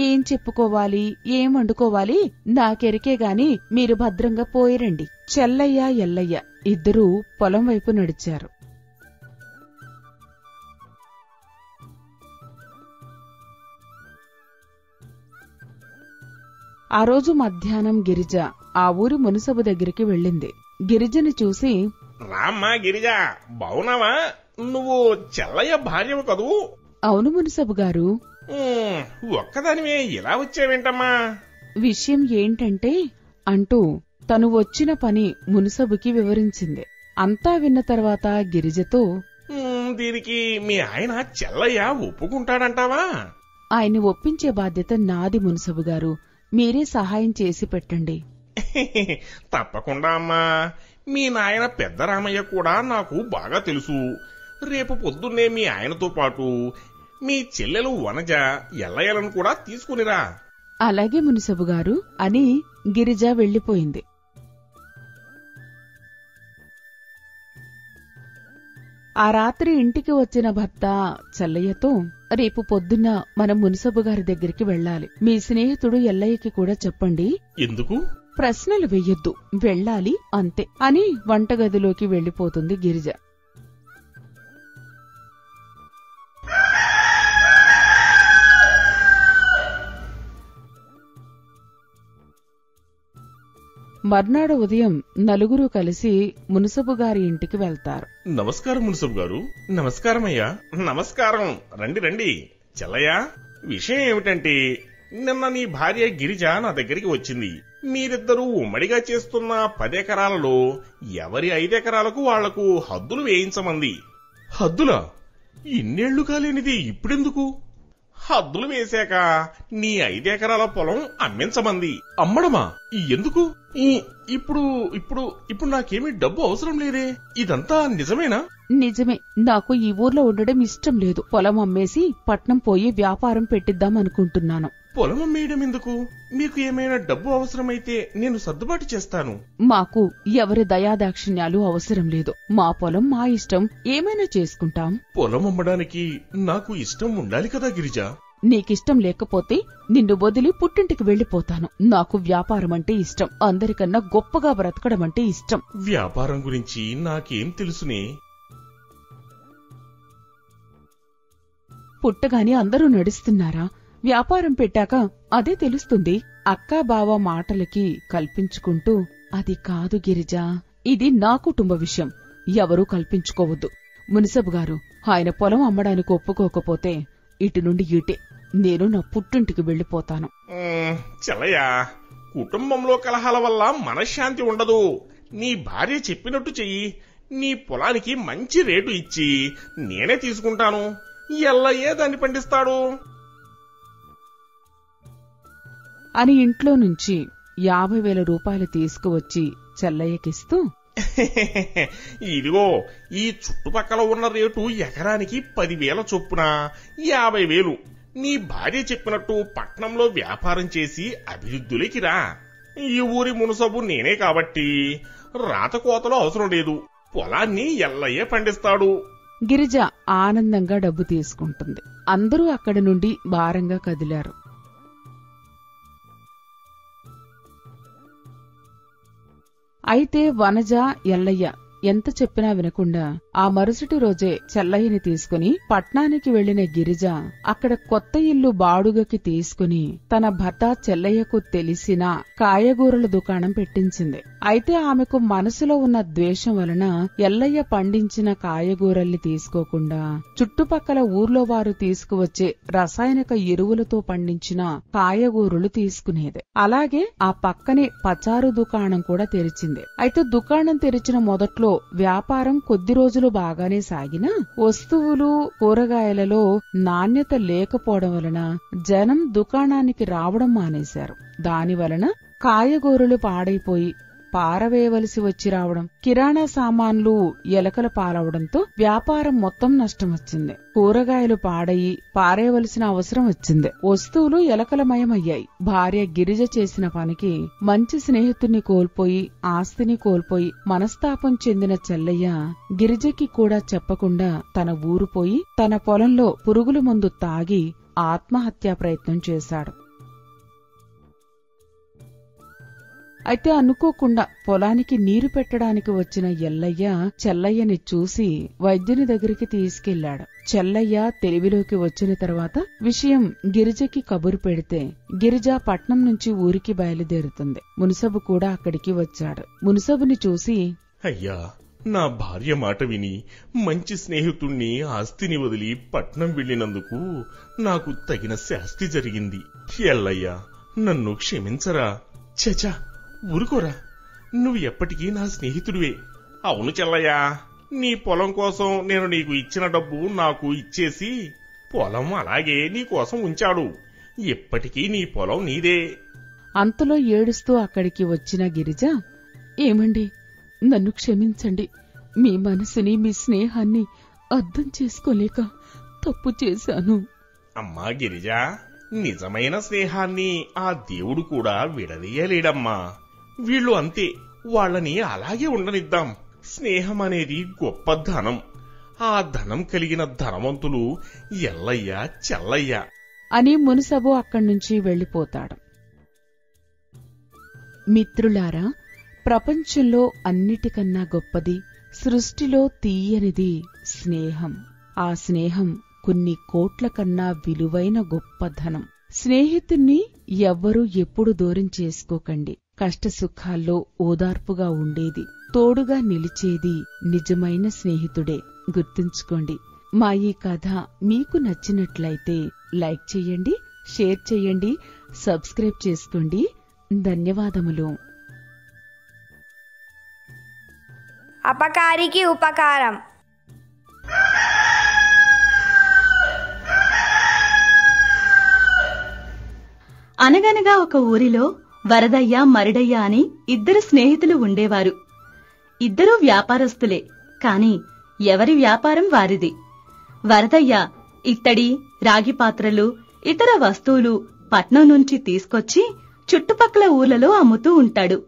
ఏం చెప్పుకోవాలి, ఏం వండుకోవాలి నాకెరికే గాని మీరు భద్రంగా పోయిరండి. చెల్లయ్య ఎల్లయ్య ఇద్దరూ పొలం వైపు నడిచారు. ఆ రోజు మధ్యాహ్నం గిరిజ ఆ ఊరి మునసబు దగ్గరికి వెళ్ళింది. గిరిజని చూసి, రామ్మా గిరిజా, బావున్నావా? నువ్వు చెల్లయ్య భార్యవు కదూ? అవును మునసబు గారు. ఒక్కదానివే ఇలా వచ్చావేంటమ్మా? విషయం ఏంటంటే అంటూ తను వచ్చిన పని మునసబుకి వివరించింది. అంతా విన్న తర్వాత గిరిజతో, దీనికి మీ ఆయన చెల్లయ్య ఒప్పుకుంటాడంటావా? ఆయన్ని ఒప్పించే బాధ్యత నాది మునసబు గారు, మీరే సహాయం చేసి పెట్టండి. తప్పకుండా అమ్మా. మీ నాయన పెద్ద రామయ్య కూడా నాకు బాగా తెలుసు. రేపు పొద్దున్నే మీ ఆయనతో పాటు మీ చెల్లెలు వనజ ఎల్లయ్యలను కూడా తీసుకునిరా. అలాగే మునసబు గారు అని గిరిజ వెళ్లిపోయింది. ఆ రాత్రి ఇంటికి వచ్చిన భర్త చెల్లయ్యతో, రేపు పొద్దున్న మనం మునసబు గారి దగ్గరికి వెళ్ళాలి. మీ స్నేహితుడు ఎల్లయ్యకి కూడా చెప్పండి. ఎందుకు? ప్రశ్నలు వెయ్యొద్దు, వెళ్ళాలి అంతే అని వంటగదిలోకి వెళ్లిపోతుంది గిరిజ. మర్నాడు ఉదయం నలుగురు కలిసి మునసబు గారి ఇంటికి వెళ్తారు. నమస్కారం మునసబు గారు. నమస్కారమయ్యా. నమస్కారం. రండి రండి. చెల్లయ్య, విషయం ఏమిటంటే, నిన్న నీ భార్య గిరిజ నా దగ్గరికి వచ్చింది. మీరిద్దరూ ఉమ్మడిగా చేస్తున్న 10 ఎకరాలలో ఎవరి 5 ఎకరాలకు వాళ్లకు హద్దులు వేయించమంది. హద్దులా? ఇన్నేళ్లు కాలేనిది ఇప్పుడెందుకు? హద్దులు వేశాక నీ 5 ఎకరాల పొలం అమ్మించమంది. అమ్మడమా? ఎందుకు? ఇప్పుడు నాకేమీ డబ్బు అవసరం లేదే. ఇదంతా నిజమేనా? నిజమే. నాకు ఈ ఊర్లో ఉండడం ఇష్టం లేదు. పొలం అమ్మేసి పట్నం పోయి వ్యాపారం పెట్టిద్దామనుకుంటున్నాను. పొలం అమ్మేయడం ఎందుకు? మీకు ఏమైనా డబ్బు అవసరమైతే నేను సర్దుబాటు చేస్తాను. మాకు ఎవరి దయాదాక్షిణ్యాలు అవసరం లేదు. మా పొలం మా ఇష్టం, ఏమైనా చేసుకుంటాం. పొలం అమ్మడానికి నాకు ఇష్టం ఉండాలి కదా గిరిజ. నీకిష్టం లేకపోతే నిన్ను వదిలి పుట్టింటికి వెళ్లిపోతాను. నాకు వ్యాపారం అంటే ఇష్టం. అందరికన్నా గొప్పగా బ్రతకడం అంటే ఇష్టం. వ్యాపారం గురించి నాకేం తెలుసునే? పుట్టగాని అందరూ నడుస్తున్నారా? వ్యాపారం పెట్టాక అదే తెలుస్తుంది. అక్కా బావ మాటలకి కల్పించుకుంటూ, అది కాదు గిరిజా, ఇది నా కుటుంబ విషయం, ఎవరూ కల్పించుకోవద్దు. మునసబు గారు, ఆయన పొలం అమ్మడానికి ఒప్పుకోకపోతే ఇటు నుండి ఇటే నేను నా పుట్టింటికి వెళ్లిపోతాను. చెల్లయ్య, కుటుంబంలో కలహాల వల్ల మనశ్శాంతి ఉండదు. నీ భార్య చెప్పినట్టు చెయ్యి. నీ పొలానికి మంచి రేటు ఇచ్చి నేనే తీసుకుంటాను. ఎల్లయ్యే దాన్ని పండిస్తాడు అని ఇంట్లో నుంచి 50,000 రూపాయలు తీసుకువచ్చి చెల్లయ్యకిస్తూ, ఇదిగో, ఈ చుట్టుపక్కల ఉన్న రేటు ఎకరానికి 10,000 చొప్పున 50,000. నీ భార్య చెప్పినట్టు పట్నంలో వ్యాపారం చేసి అభివృద్ధిలోకి రా. ఈ ఊరి మునసబు నేనే కాబట్టి రాతకోతలో అవసరం లేదు. పొలాన్ని ఎల్లయ్యే పండిస్తాడు. గిరిజ ఆనందంగా డబ్బు తీసుకుంటుంది. అందరూ అక్కడి నుండి భారంగా కదిలారు. అయితే వనజ, ఎల్లయ్య ఎంత చెప్పినా వినకుండా ఆ మరుసటి రోజే చెల్లయ్యని తీసుకుని పట్నానికి వెళ్లిన గిరిజ అక్కడ కొత్త ఇల్లు బాడుగకి తీసుకుని తన భర్త చెల్లయ్యకు తెలిసిన కాయగూరల దుకాణం పెట్టించింది. అయితే ఆమెకు మనసులో ఉన్న ద్వేషం వలన ఎల్లయ్య పండించిన కాయగూరల్ని తీసుకోకుండా చుట్టుపక్కల ఊర్లో వారు తీసుకువచ్చే రసాయనిక ఎరువులతో పండించిన కాయగూరలు తీసుకునేది. అలాగే ఆ పక్కనే పచారు దుకాణం కూడా తెరిచింది. అయితే దుకాణం తెరిచిన మొదట్లో వ్యాపారం కొద్ది రోజులు బాగానే సాగినా వస్తువులు, కూరగాయలలో నాణ్యత లేకపోవడం వలన జనం దుకాణానికి రావడం మానేశారు. దానివలన కాయగూరలు పాడైపోయి పారవేయవలసి వచ్చి రావడం, కిరాణా సామాన్లు ఎలకల పాలవడంతో వ్యాపారం మొత్తం నష్టం వచ్చింది. కూరగాయలు పాడయి పారేయవలసిన అవసరం వచ్చింది. వస్తువులు ఎలకలమయమయ్యాయి. భార్య గిరిజ చేసిన పనికి మంచి స్నేహితుణ్ణి కోల్పోయి ఆస్తిని కోల్పోయి మనస్తాపం చెందిన చెల్లయ్య గిరిజకి కూడా చెప్పకుండా తన ఊరు పోయి తన పొలంలో పురుగుల మందు తాగి ఆత్మహత్యా ప్రయత్నం చేశాడు. అయితే అనుకోకుండా పొలానికి నీరు పెట్టడానికి వచ్చిన ఎల్లయ్య చెల్లయ్యని చూసి వైద్యుని దగ్గరికి తీసుకెళ్లాడు. చెల్లయ్య తెలివిలోకి వచ్చిన తర్వాత విషయం గిరిజకి కబురు పెడితే గిరిజ పట్నం నుంచి ఊరికి బయలుదేరుతుంది. మున్సబు కూడా అక్కడికి వచ్చాడు. మున్సబుని చూసి, అయ్యా, నా భార్య మాట విని మంచి స్నేహితుణ్ణి ఆస్తిని వదిలి పట్నం వెళ్లినందుకు నాకు తగిన శాస్తి జరిగింది. ఎల్లయ్యా, నన్ను క్షమించరా. చచా, ఊరుకోరా, నువ్వు ఎప్పటికీ నా స్నేహితుడివే. అవును చెల్లయ్యా, నీ పొలం కోసం నేను నీకు ఇచ్చిన డబ్బు నాకు ఇచ్చేసి పొలం అలాగే నీకోసం ఉంచాడు. ఎప్పటికీ నీ పొలం నీదే. అంతలో ఏడుస్తూ అక్కడికి వచ్చిన గిరిజ, ఏమండి, నన్ను క్షమించండి. మీ మనసుని, మీ స్నేహాన్ని అర్థం చేసుకోలేక తప్పు చేశాను. అమ్మా గిరిజా, నిజమైన స్నేహాన్ని ఆ దేవుడు కూడా విడదీయలేడమ్మా. వీళ్ళు అంతే, వాళ్ళని అలాగే ఉండనిద్దాం. స్నేహం అనేది గొప్ప ధనం. ఆ ధనం కలిగిన ధనవంతులు ఎల్లయ్య, చెల్లయ్య అని మునుసబు అక్కడ్నుంచి వెళ్లిపోతాడు. మిత్రులారా, ప్రపంచంలో అన్నిటికన్నా గొప్పది, సృష్టిలో తీయనిది స్నేహం. ఆ స్నేహం కొన్ని కోట్ల కన్నా విలువైన గొప్ప ధనం. స్నేహితుణ్ణి ఎవ్వరూ ఎప్పుడు దూరం చేసుకోకండి. కష్టసుఖాల్లో ఓదార్పుగా ఉండేది, తోడుగా నిలిచేది నిజమైన స్నేహితుడే. గుర్తుంచుకోండి. మా ఈ కథ మీకు నచ్చినట్లయితే లైక్ చేయండి, షేర్ చేయండి, సబ్స్క్రైబ్ చేసుకోండి. ధన్యవాదములు. అపకారికి ఉపకారం. అనగనగా ఒక ఊరిలో వరదయ్య, మరిడయ్య అని ఇద్దరు స్నేహితులు ఉండేవారు. ఇద్దరూ వ్యాపారస్తులే, కాని ఎవరి వ్యాపారం వారిది. వరదయ్య ఇత్తడి, రాగి పాత్రలు, ఇతర వస్తువులు పట్నం నుంచి తీసుకొచ్చి చుట్టుపక్కల ఊర్లలో అమ్ముతూ ఉంటాడు.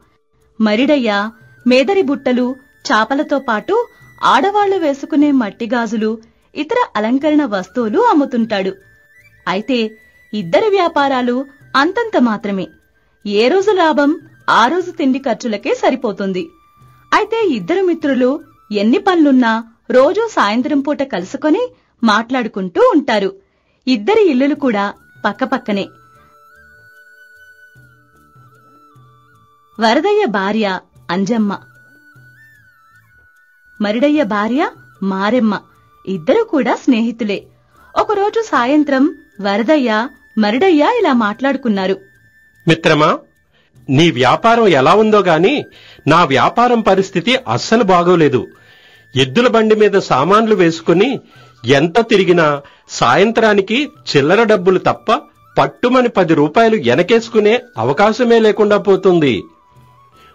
మరిడయ్య మేదరి బుట్టలు, చాపలతో పాటు ఆడవాళ్లు వేసుకునే మట్టిగాజులు, ఇతర అలంకరణ వస్తువులు అమ్ముతుంటాడు. అయితే ఇద్దరి వ్యాపారాలు అంతంత మాత్రమే. ఏ రోజు లాభం ఆ రోజు తిండి ఖర్చులకే సరిపోతుంది. అయితే ఇద్దరు మిత్రులు ఎన్ని పనులున్నా రోజూ సాయంత్రం పూట కలుసుకొని మాట్లాడుకుంటూ ఉంటారు. ఇద్దరి ఇల్లులు కూడా పక్కపక్కనే. వరదయ్య భార్య అంజమ్మ, మరిడయ్య భార్య మారెమ్మ. ఇద్దరూ కూడా స్నేహితులే. ఒకరోజు సాయంత్రం వరదయ్య, మరిడయ్య ఇలా మాట్లాడుకున్నారు. మిత్రమా, నీ వ్యాపారం ఎలా ఉందో గాని నా వ్యాపారం పరిస్థితి అస్సలు బాగోలేదు. ఎద్దుల బండి మీద సామాన్లు వేసుకుని ఎంత తిరిగినా సాయంత్రానికి చిల్లర డబ్బులు తప్ప పట్టుమని 10 రూపాయలు వెనకేసుకునే అవకాశమే లేకుండా పోతుంది.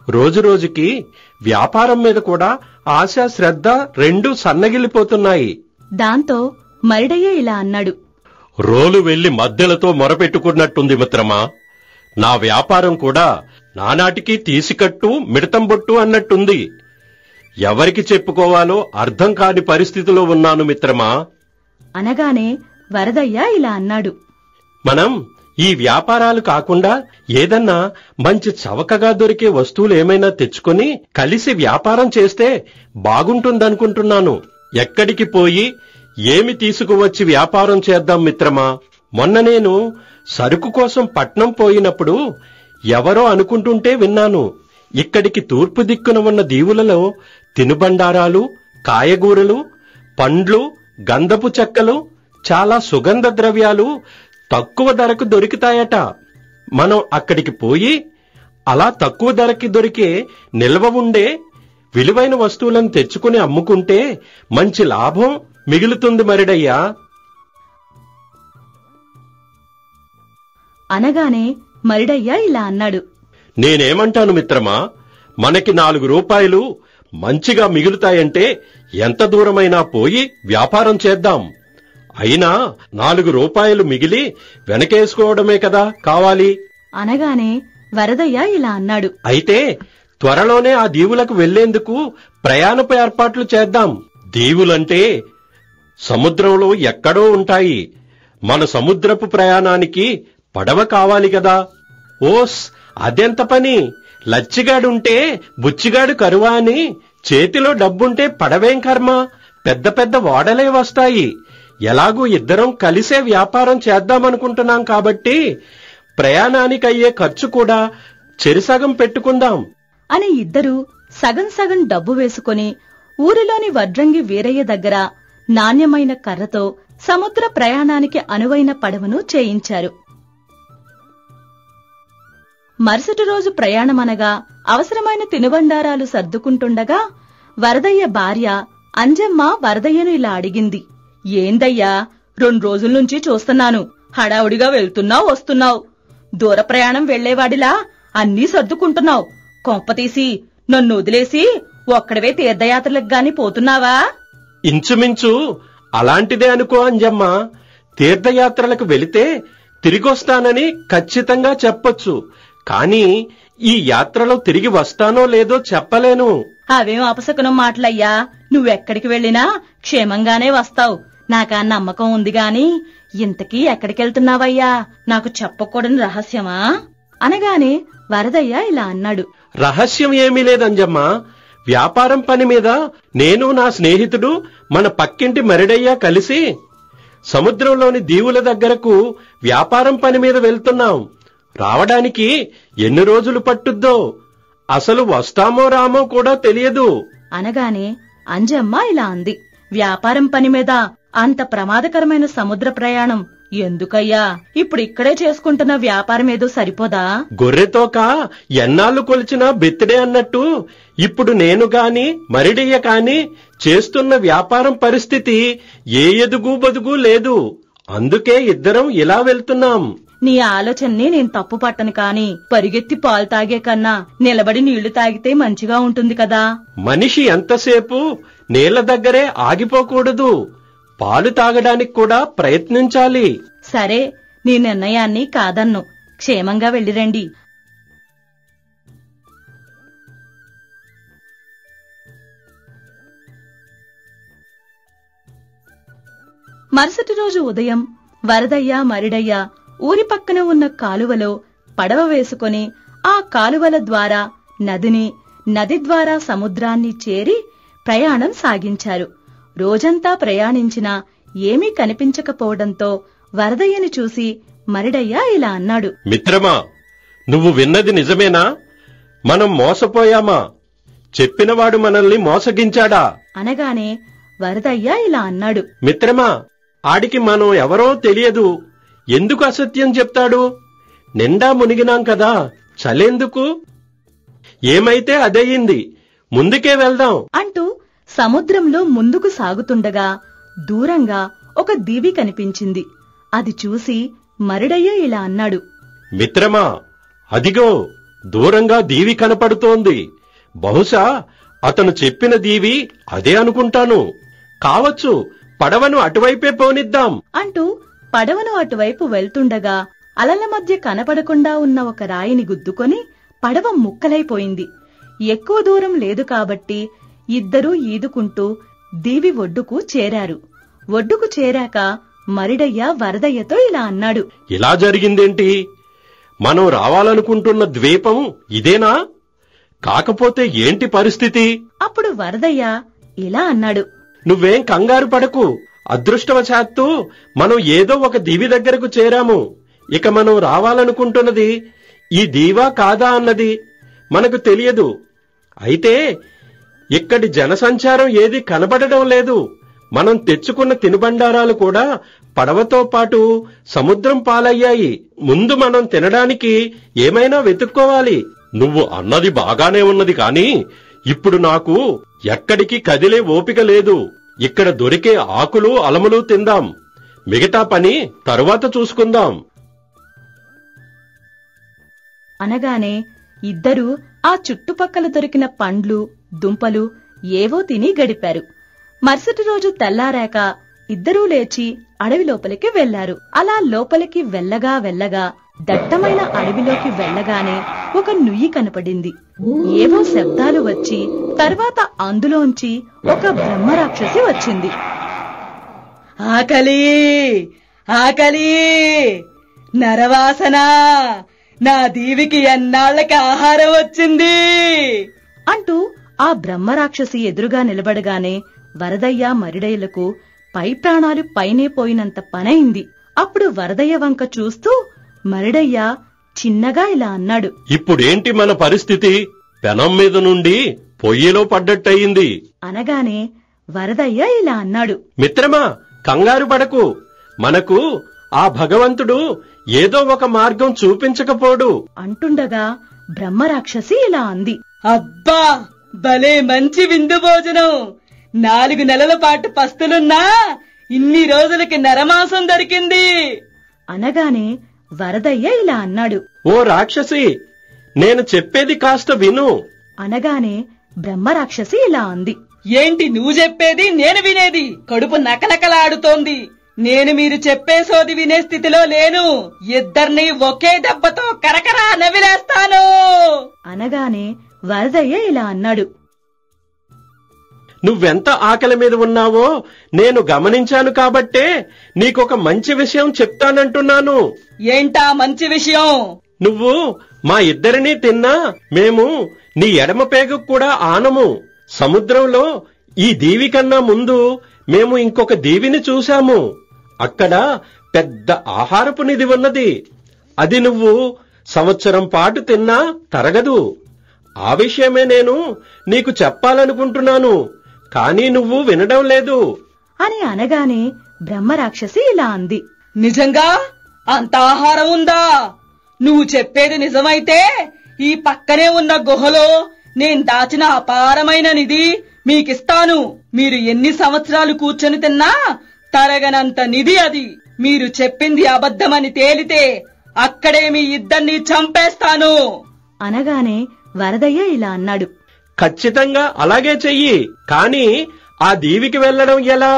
రోజురోజుకి వ్యాపారం మీద కూడా ఆశ, శ్రద్ధ రెండూ సన్నగిల్లిపోతున్నాయి. దాంతో మరిడయ్య ఇలా అన్నాడు. రోలు వెళ్లి మద్దెలతో మొరపెట్టుకున్నట్టుంది మిత్రమా. నా వ్యాపారం కూడా నానాటికి తీసికట్టు మిడతంబొట్టు అన్నట్టుంది. ఎవరికి చెప్పుకోవాలో అర్థం కాని పరిస్థితిలో ఉన్నాను మిత్రమా. అనగానే వరదయ్య ఇలా అన్నాడు. మనం ఈ వ్యాపారాలు కాకుండా ఏదన్నా మంచి చవకగా దొరికే వస్తువులు ఏమైనా తెచ్చుకొని కలిసి వ్యాపారం చేస్తే బాగుంటుందనుకుంటున్నాను. ఎక్కడికి పోయి ఏమి తీసుకువచ్చి వ్యాపారం చేద్దాం మిత్రమా. మొన్న నేను సరుకు కోసం పట్నం పోయినప్పుడు ఎవరో అనుకుంటుంటే విన్నాను, ఇక్కడికి తూర్పు దిక్కున ఉన్న దీవులలో తినుబండారాలు, కాయగూరలు, పండ్లు, గంధపు చెక్కలు, చాలా సుగంధ ద్రవ్యాలు తక్కువ ధరకు దొరుకుతాయట. మనం అక్కడికి పోయి అలా తక్కువ ధరకి దొరికే నిల్వ ఉండే విలువైన వస్తువులను తెచ్చుకుని అమ్ముకుంటే మంచి లాభం మిగులుతుంది మరిడయ్యా. అనగానే మరిడయ్య ఇలా అన్నాడు. నేనేమంటాను మిత్రమా, మనకి 4 రూపాయలు మంచిగా మిగులుతాయంటే ఎంత దూరమైనా పోయి వ్యాపారం చేద్దాం. అయినా 4 రూపాయలు మిగిలి వెనకేసుకోవడమే కదా కావాలి. అనగానే వరదయ్య ఇలా అన్నాడు. అయితే త్వరలోనే ఆ దీవులకు వెళ్లేందుకు ప్రయాణపు ఏర్పాట్లు చేద్దాం. దీవులంటే సముద్రంలో ఎక్కడో ఉంటాయి. మన సముద్రపు ప్రయాణానికి పడవ కావాలి కదా. ఓస్, అదెంత పని! లచ్చిగాడుంటే బుచ్చిగాడు కరువా అని చేతిలో డబ్బుంటే పడవేం కర్మ, పెద్ద పెద్ద ఓడలే వస్తాయి. ఎలాగూ ఇద్దరం కలిసే వ్యాపారం చేద్దామనుకుంటున్నాం కాబట్టి ప్రయాణానికయ్యే ఖర్చు కూడా చెరిసగం పెట్టుకుందాం అని ఇద్దరూ సగం సగం డబ్బు వేసుకుని ఊరిలోని వడ్రంగి వీరయ్య దగ్గర నాణ్యమైన కర్రతో సముద్ర ప్రయాణానికి అనువైన పడవను చేయించారు. మరుసటి రోజు ప్రయాణమనగా అవసరమైన తినుబండారాలు సర్దుకుంటుండగా వరదయ్య భార్య అంజమ్మ వరదయ్యను ఇలా అడిగింది. ఏందయ్యా, 2 రోజుల నుంచి చూస్తున్నాను, హడావుడిగా వెళ్తున్నావు వస్తున్నావు, దూర ప్రయాణం వెళ్లేవాడిలా అన్నీ సర్దుకుంటున్నావు. కొంపతీసి నన్ను వదిలేసి ఒక్కడవే తీర్థయాత్రలకు గాని పోతున్నావా? ఇంచుమించు అలాంటిదే అనుకో అంజమ్మ. తీర్థయాత్రలకు వెళితే తిరిగొస్తానని ఖచ్చితంగా చెప్పొచ్చు, కానీ ఈ యాత్రలో తిరిగి వస్తానో లేదో చెప్పలేను. అవేం అపశకునం మాటలయ్యా, నువ్వెక్కడికి వెళ్ళినా క్షేమంగానే వస్తావు, నాకా నమ్మకం ఉంది గాని ఇంతకీ ఎక్కడికెళ్తున్నావయ్యా, నాకు చెప్పకూడని రహస్యమా? అనగానే వరదయ్య ఇలా అన్నాడు. రహస్యం ఏమీ లేదంజమ్మ. వ్యాపారం పని మీద నేను, నా స్నేహితుడు, మన పక్కింటి మరిడయ్య కలిసి సముద్రంలోని దీవుల దగ్గరకు వ్యాపారం పని మీద వెళ్తున్నాం. రావడానికి ఎన్ని రోజులు పట్టుద్దో, అసలు వస్తామో రామో కూడా తెలియదు. అనగానే అంజమ్మ ఇలా అంది. వ్యాపారం పని మీద అంత ప్రమాదకరమైన సముద్ర ప్రయాణం ఎందుకయ్యా? ఇప్పుడు ఇక్కడే చేసుకుంటున్న వ్యాపారం ఏదో సరిపోదా? గొర్రెతోక ఎన్నాళ్లు కొలిచినా బెత్తిడే అన్నట్టు ఇప్పుడు నేను గాని మరిడయ్య కాని చేస్తున్న వ్యాపారం పరిస్థితి ఏ ఎదుగు బదుగు లేదు. అందుకే ఇద్దరం ఇలా వెళ్తున్నాం. నీ ఆలోచనని నేను తప్పు పట్టను కాని పరిగెత్తి పాలు తాగే కన్నా నిలబడి నీళ్లు తాగితే మంచిగా ఉంటుంది కదా. మనిషి ఎంతసేపు నీళ్ల దగ్గరే ఆగిపోకూడదు, పాలు తాగడానికి కూడా ప్రయత్నించాలి. సరే, నీ నిర్ణయాన్ని కాదన్ను. క్షేమంగా వెళ్ళిరండి. మరుసటి రోజు ఉదయం వరదయ్య మరిడయ్య ఊరి పక్కన ఉన్న కాలువలో పడవ వేసుకుని ఆ కాలువల ద్వారా నదిని, నది ద్వారా సముద్రాన్ని చేరి ప్రయాణం సాగించారు. రోజంతా ప్రయాణించినా ఏమీ కనిపించకపోవడంతో వరదయ్యని చూసి మరిడయ్య ఇలా అన్నాడు. మిత్రమా, నువ్వు విన్నది నిజమేనా? మనం మోసపోయామా? చెప్పినవాడు మనల్ని మోసగించాడా? అనగానే వరదయ్య ఇలా అన్నాడు. మిత్రమా, ఆడికి మనం ఎవరో తెలియదు, ఎందుకు అసత్యం చెప్తాడు? నిండా మునిగినాం కదా, చలెందుకు? ఏమైతే అదయ్యింది, ముందుకే వెళ్దాం అంటూ సముద్రంలో ముందుకు సాగుతుండగా దూరంగా ఒక దీవి కనిపించింది. అది చూసి మరిడయ్య ఇలా అన్నాడు. మిత్రమా, అదిగో దూరంగా దీవి కనపడుతోంది. బహుశా అతను చెప్పిన దీవి అదే అనుకుంటాను. కావచ్చు, పడవను అటువైపే పోనిద్దాం అంటూ పడవను అటువైపు వెళ్తుండగా అలల మధ్య కనపడకుండా ఉన్న ఒక రాయిని గుద్దుకొని పడవ ముక్కలైపోయింది. ఎక్కువ దూరం లేదు కాబట్టి ఇద్దరూ ఈదుకుంటూ దీవి ఒడ్డుకు చేరారు. ఒడ్డుకు చేరాక మరిడయ్య వరదయ్యతో ఇలా అన్నాడు. ఇలా జరిగిందేంటి? మనం రావాలనుకుంటున్న ద్వీపం ఇదేనా? కాకపోతే ఏంటి పరిస్థితి? అప్పుడు వరదయ్య ఇలా అన్నాడు. నువ్వేం కంగారు పడకు. అదృష్టవశాత్తు మనం ఏదో ఒక దీవి దగ్గరకు చేరాము. ఇక మనం రావాలనుకుంటున్నది ఈ దీవా కాదా అన్నది మనకు తెలియదు. అయితే ఇక్కడి జనసంచారం ఏది కనబడడం లేదు. మనం తెచ్చుకున్న తినుబండారాలు కూడా పడవతో పాటు సముద్రం పాలయ్యాయి. ముందు మనం తినడానికి ఏమైనా వెతుక్కోవాలి. నువ్వు అన్నది బాగానే ఉన్నది కాని ఇప్పుడు నాకు ఎక్కడికి కదిలే ఓపిక లేదు. ఇక్కడ దొరికే ఆకులు అలములు తిందాం. మిగతా పని తరువాత చూసుకుందాం అనగానే ఇద్దరూ ఆ చుట్టుపక్కల దొరికిన పండ్లు, దుంపలు ఏవో తిని గడిపారు. మరుసటి రోజు తెల్లారాక ఇద్దరూ లేచి అడవి లోపలికి వెళ్లారు. అలా లోపలికి వెళ్ళగా వెళ్ళగా దట్టమైన అడవిలోకి వెళ్ళగానే ఒక నుయ్యి కనపడింది. ఏవో శబ్దాలు వచ్చి తర్వాత అందులోంచి ఒక బ్రహ్మరాక్షసి వచ్చింది. ఆకలి ఆకలి, నరవాసన, నా దీవికి ఎన్నాళ్లకి ఆహారం వచ్చింది అంటూ ఆ బ్రహ్మరాక్షసి ఎదురుగా నిలబడగానే వరదయ్య మరిడయ్యలకు పై ప్రాణాలు పైనే పోయినంత పనైంది. అప్పుడు వరదయ్య వంక చూస్తూ మరిడయ్య చిన్నగా ఇలా అన్నాడు. ఇప్పుడేంటి మన పరిస్థితి? పెనం మీద నుండి పొయ్యిలో పడ్డట్టయింది అనగానే వరదయ్య ఇలా అన్నాడు. మిత్రమా, కంగారు పడకు. మనకు ఆ భగవంతుడు ఏదో ఒక మార్గం చూపించకపోడు అంటుండగా బ్రహ్మరాక్షసి ఇలా అంది. అబ్బా, భలే మంచి విందు భోజనం. 4 నెలల పాటు పస్తులున్నా ఇన్ని రోజులకి నరమాంసం దొరికింది అనగానే వరదయ్య ఇలా అన్నాడు. ఓ రాక్షసి, నేను చెప్పేది కాస్త విను అనగానే బ్రహ్మరాక్షసి ఇలా అంది. ఏంటి నువ్వు చెప్పేది నేను వినేది? కడుపు నకనకలాడుతోంది. నేను మీరు చెప్పే సోది వినే స్థితిలో లేను. ఇద్దరిని ఒకే దెబ్బతో కరకరా నవిలేస్తాను అనగానే వరదయ్య ఇలా అన్నాడు. నువ్వెంత ఆకలి మీద ఉన్నావో నేను గమనించాను కాబట్టే నీకొక మంచి విషయం చెప్తానంటున్నాను. ఏంటా మంచి విషయం? నువ్వు మా ఇద్దరినీ తిన్నా మేము నీ ఎడమ పేగు కూడా ఆనము. సముద్రంలో ఈ దీవి కన్నా ముందు మేము ఇంకొక దీవిని చూశాము. అక్కడ పెద్ద ఆహారపు నిధి ఉన్నది. అది నువ్వు సంవత్సరం పాటు తిన్నా తరగదు. ఆ విషయమే నేను నీకు చెప్పాలనుకుంటున్నాను, కానీ నువ్వు వినడం లేదు అని అనగానే బ్రహ్మరాక్షసి ఇలా అంది. నిజంగా అంత ఆహారం ఉందా? నువ్వు చెప్పేది నిజమైతే ఈ పక్కనే ఉన్న గుహలో నేను దాచిన అపారమైన నిధి మీకిస్తాను. మీరు ఎన్ని సంవత్సరాలు కూర్చొని తిన్నా తరగనంత నిధి అది. మీరు చెప్పింది అబద్ధమని తేలితే అక్కడే మీ ఇద్దరిని చంపేస్తాను అనగానే వరదయ్య ఇలా అన్నాడు. ఖచ్చితంగా అలాగే చెయ్యి. కాని ఆ దీవికి వెళ్లడం ఎలా?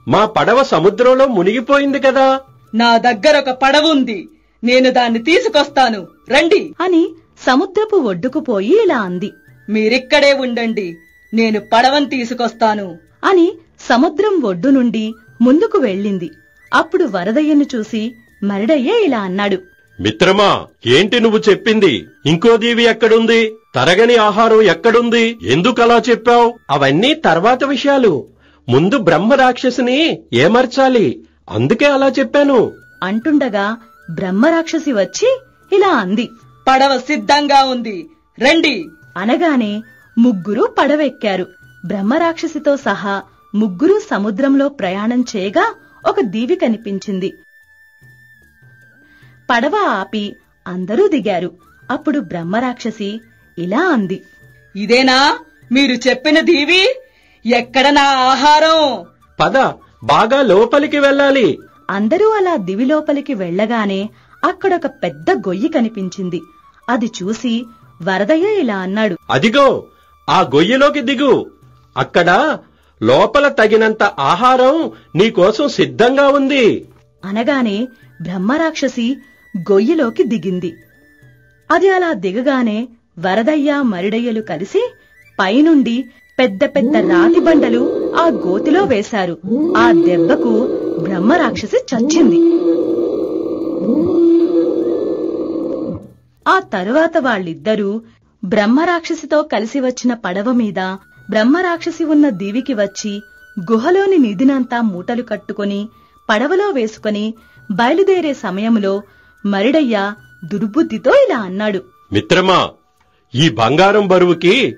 మా పడవ సముద్రంలో మునిగిపోయింది కదా. నా దగ్గర ఒక పడవ ఉంది, నేను దాన్ని తీసుకొస్తాను, రండి అని సముద్రపు ఒడ్డుకు పోయి ఇలా అంది. మీరిక్కడే ఉండండి, నేను పడవను తీసుకొస్తాను అని సముద్రం ఒడ్డు నుండి ముందుకు వెళ్ళింది. అప్పుడు వరదయ్యను చూసి మరిడయ్య ఇలా అన్నాడు. మిత్రమా, ఏంటి నువ్వు చెప్పింది? ఇంకో దీవి ఎక్కడుంది? తరగని ఆహారం ఎక్కడుంది? ఎందుకలా చెప్పావు? అవన్నీ తర్వాత విషయాలు. ముందు బ్రహ్మరాక్షసిని ఏమర్చాలి, అందుకే అలా చెప్పాను అంటుండగా బ్రహ్మరాక్షసి వచ్చి ఇలా అంది. పడవ సిద్ధంగా ఉంది, రండి అనగానే ముగ్గురు పడవెక్కారు. బ్రహ్మరాక్షసితో సహా ముగ్గురు సముద్రంలో ప్రయాణం చేయగా ఒక దీవి కనిపించింది. పడవ ఆపి అందరూ దిగారు. అప్పుడు బ్రహ్మరాక్షసి ఇలా అంది. ఇదేనా మీరు చెప్పిన దీవి? ఎక్కడ నా ఆహారం? పద, బాగా లోపలికి వెళ్ళాలి. అందరూ అలా దివి లోపలికి వెళ్లగానే అక్కడొక పెద్ద గొయ్యి కనిపించింది. అది చూసి వరదయ్య ఇలా అన్నాడు. అదిగో ఆ గొయ్యిలోకి దిగు. అక్కడ లోపల తగినంత ఆహారం నీకోసం సిద్ధంగా ఉంది. అనగానే బ్రహ్మరాక్షసి గొయ్యిలోకి దిగింది. అది అలా దిగగానే వరదయ్య మరిడయ్యలు కలిసి పైనుండి పెద్ద పెద్ద రాతి బండలు ఆ గోతిలో వేశారు. ఆ దెబ్బకు బ్రహ్మరాక్షసి చచ్చింది. ఆ తరువాత వాళ్ళిద్దరూ బ్రహ్మరాక్షసితో కలిసి వచ్చిన పడవ మీద బ్రహ్మరాక్షసి ఉన్న దీవికి వచ్చి గుహలోని నిధినంతా మూటలు కట్టుకుని పడవలో వేసుకుని బయలుదేరే సమయంలో మరిడయ్య దుర్బుద్ధితో ఇలా అన్నాడు. మిత్రమా, ఈ బంగారం బరువుకి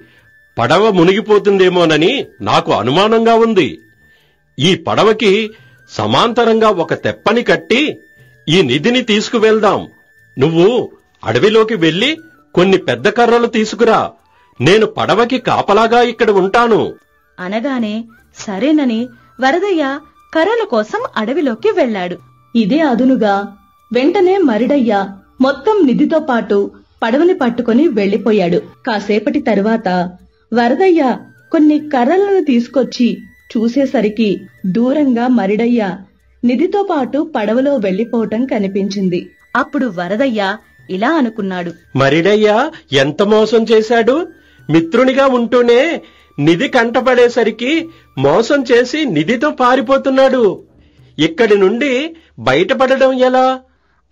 పడవ మునిగిపోతుందేమోనని నాకు అనుమానంగా ఉంది. ఈ పడవకి సమాంతరంగా ఒక తెప్పని కట్టి ఈ నిధిని తీసుకువెళ్దాం. నువ్వు అడవిలోకి వెళ్లి కొన్ని పెద్ద కర్రలు తీసుకురా. నేను పడవకి కాపలాగా ఇక్కడ ఉంటాను అనగానే సరేనని వరదయ్య కర్రల కోసం అడవిలోకి వెళ్లాడు. ఇదే అదునుగా వెంటనే మరిడయ్య మొత్తం నిధితో పాటు పడవని పట్టుకుని వెళ్లిపోయాడు. కాసేపటి తరువాత వరదయ్య కొన్ని కర్రలను తీసుకొచ్చి చూసేసరికి దూరంగా మరిడయ్య నిధితో పాటు పడవలో వెళ్లిపోవటం కనిపించింది. అప్పుడు వరదయ్య ఇలా అనుకున్నాడు. మరిడయ్య ఎంత మోసం చేశాడు. మిత్రునిగా ఉంటూనే నిధి కంటపడేసరికి మోసం చేసి నిధితో పారిపోతున్నాడు. ఇక్కడి నుండి బయటపడడం ఎలా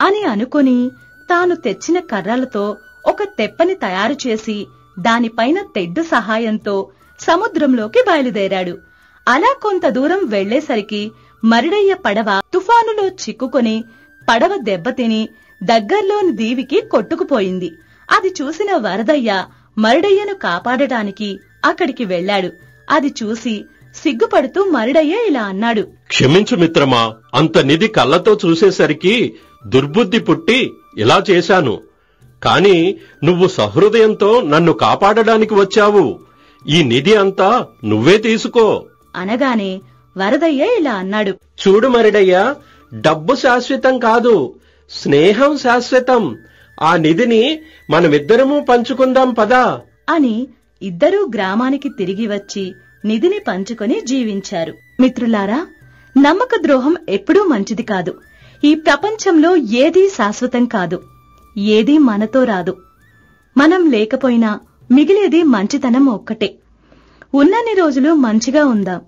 అని అనుకుని తాను తెచ్చిన కర్రలతో ఒక తెప్పని తయారు చేసి దానిపైన తెడ్డు సహాయంతో సముద్రంలోకి బయలుదేరాడు. అలా కొంత దూరం వెళ్లేసరికి మరిడయ్య పడవ తుఫానులో చిక్కుకొని పడవ దెబ్బతిని దగ్గర్లోని దీవికి కొట్టుకుపోయింది. అది చూసిన వరదయ్య మరిడయ్యను కాపాడటానికి అక్కడికి వెళ్లాడు. అది చూసి సిగ్గుపడుతూ మరిడయ్య ఇలా అన్నాడు. క్షమించు మిత్రమా, అంత నిధి కళ్ళతో చూసేసరికి దుర్బుద్ధి పుట్టి ఇలా చేశాను. కాని నువ్వు సహృదయంతో నన్ను కాపాడడానికి వచ్చావు. ఈ నిధి అంతా నువ్వే తీసుకో అనగానే వరదయ్య ఇలా అన్నాడు. చూడు మరిడయ్య, డబ్బు శాశ్వతం కాదు, స్నేహం శాశ్వతం. ఆ నిధిని మనమిద్దరము పంచుకుందాం పదా అని ఇద్దరూ గ్రామానికి తిరిగి వచ్చి నిధిని పంచుకొని జీవించారు. మిత్రులారా, నమ్మక ద్రోహం ఎప్పుడూ మంచిది కాదు. ఈ ప్రపంచంలో ఏదీ శాశ్వతం కాదు. ఏదీ మనతో రాదు. మనం లేకపోయినా మిగిలేది మంచితనం ఒక్కటే. ఉన్నన్ని రోజులు మంచిగా ఉందాం.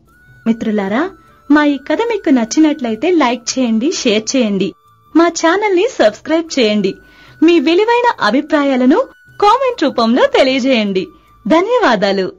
మిత్రులారా, మా ఈ కథ మీకు నచ్చినట్లయితే లైక్ చేయండి, షేర్ చేయండి, మా ఛానల్ ని సబ్స్క్రైబ్ చేయండి. మీ విలువైన అభిప్రాయాలను కామెంట్ రూపంలో తెలియజేయండి. ధన్యవాదాలు.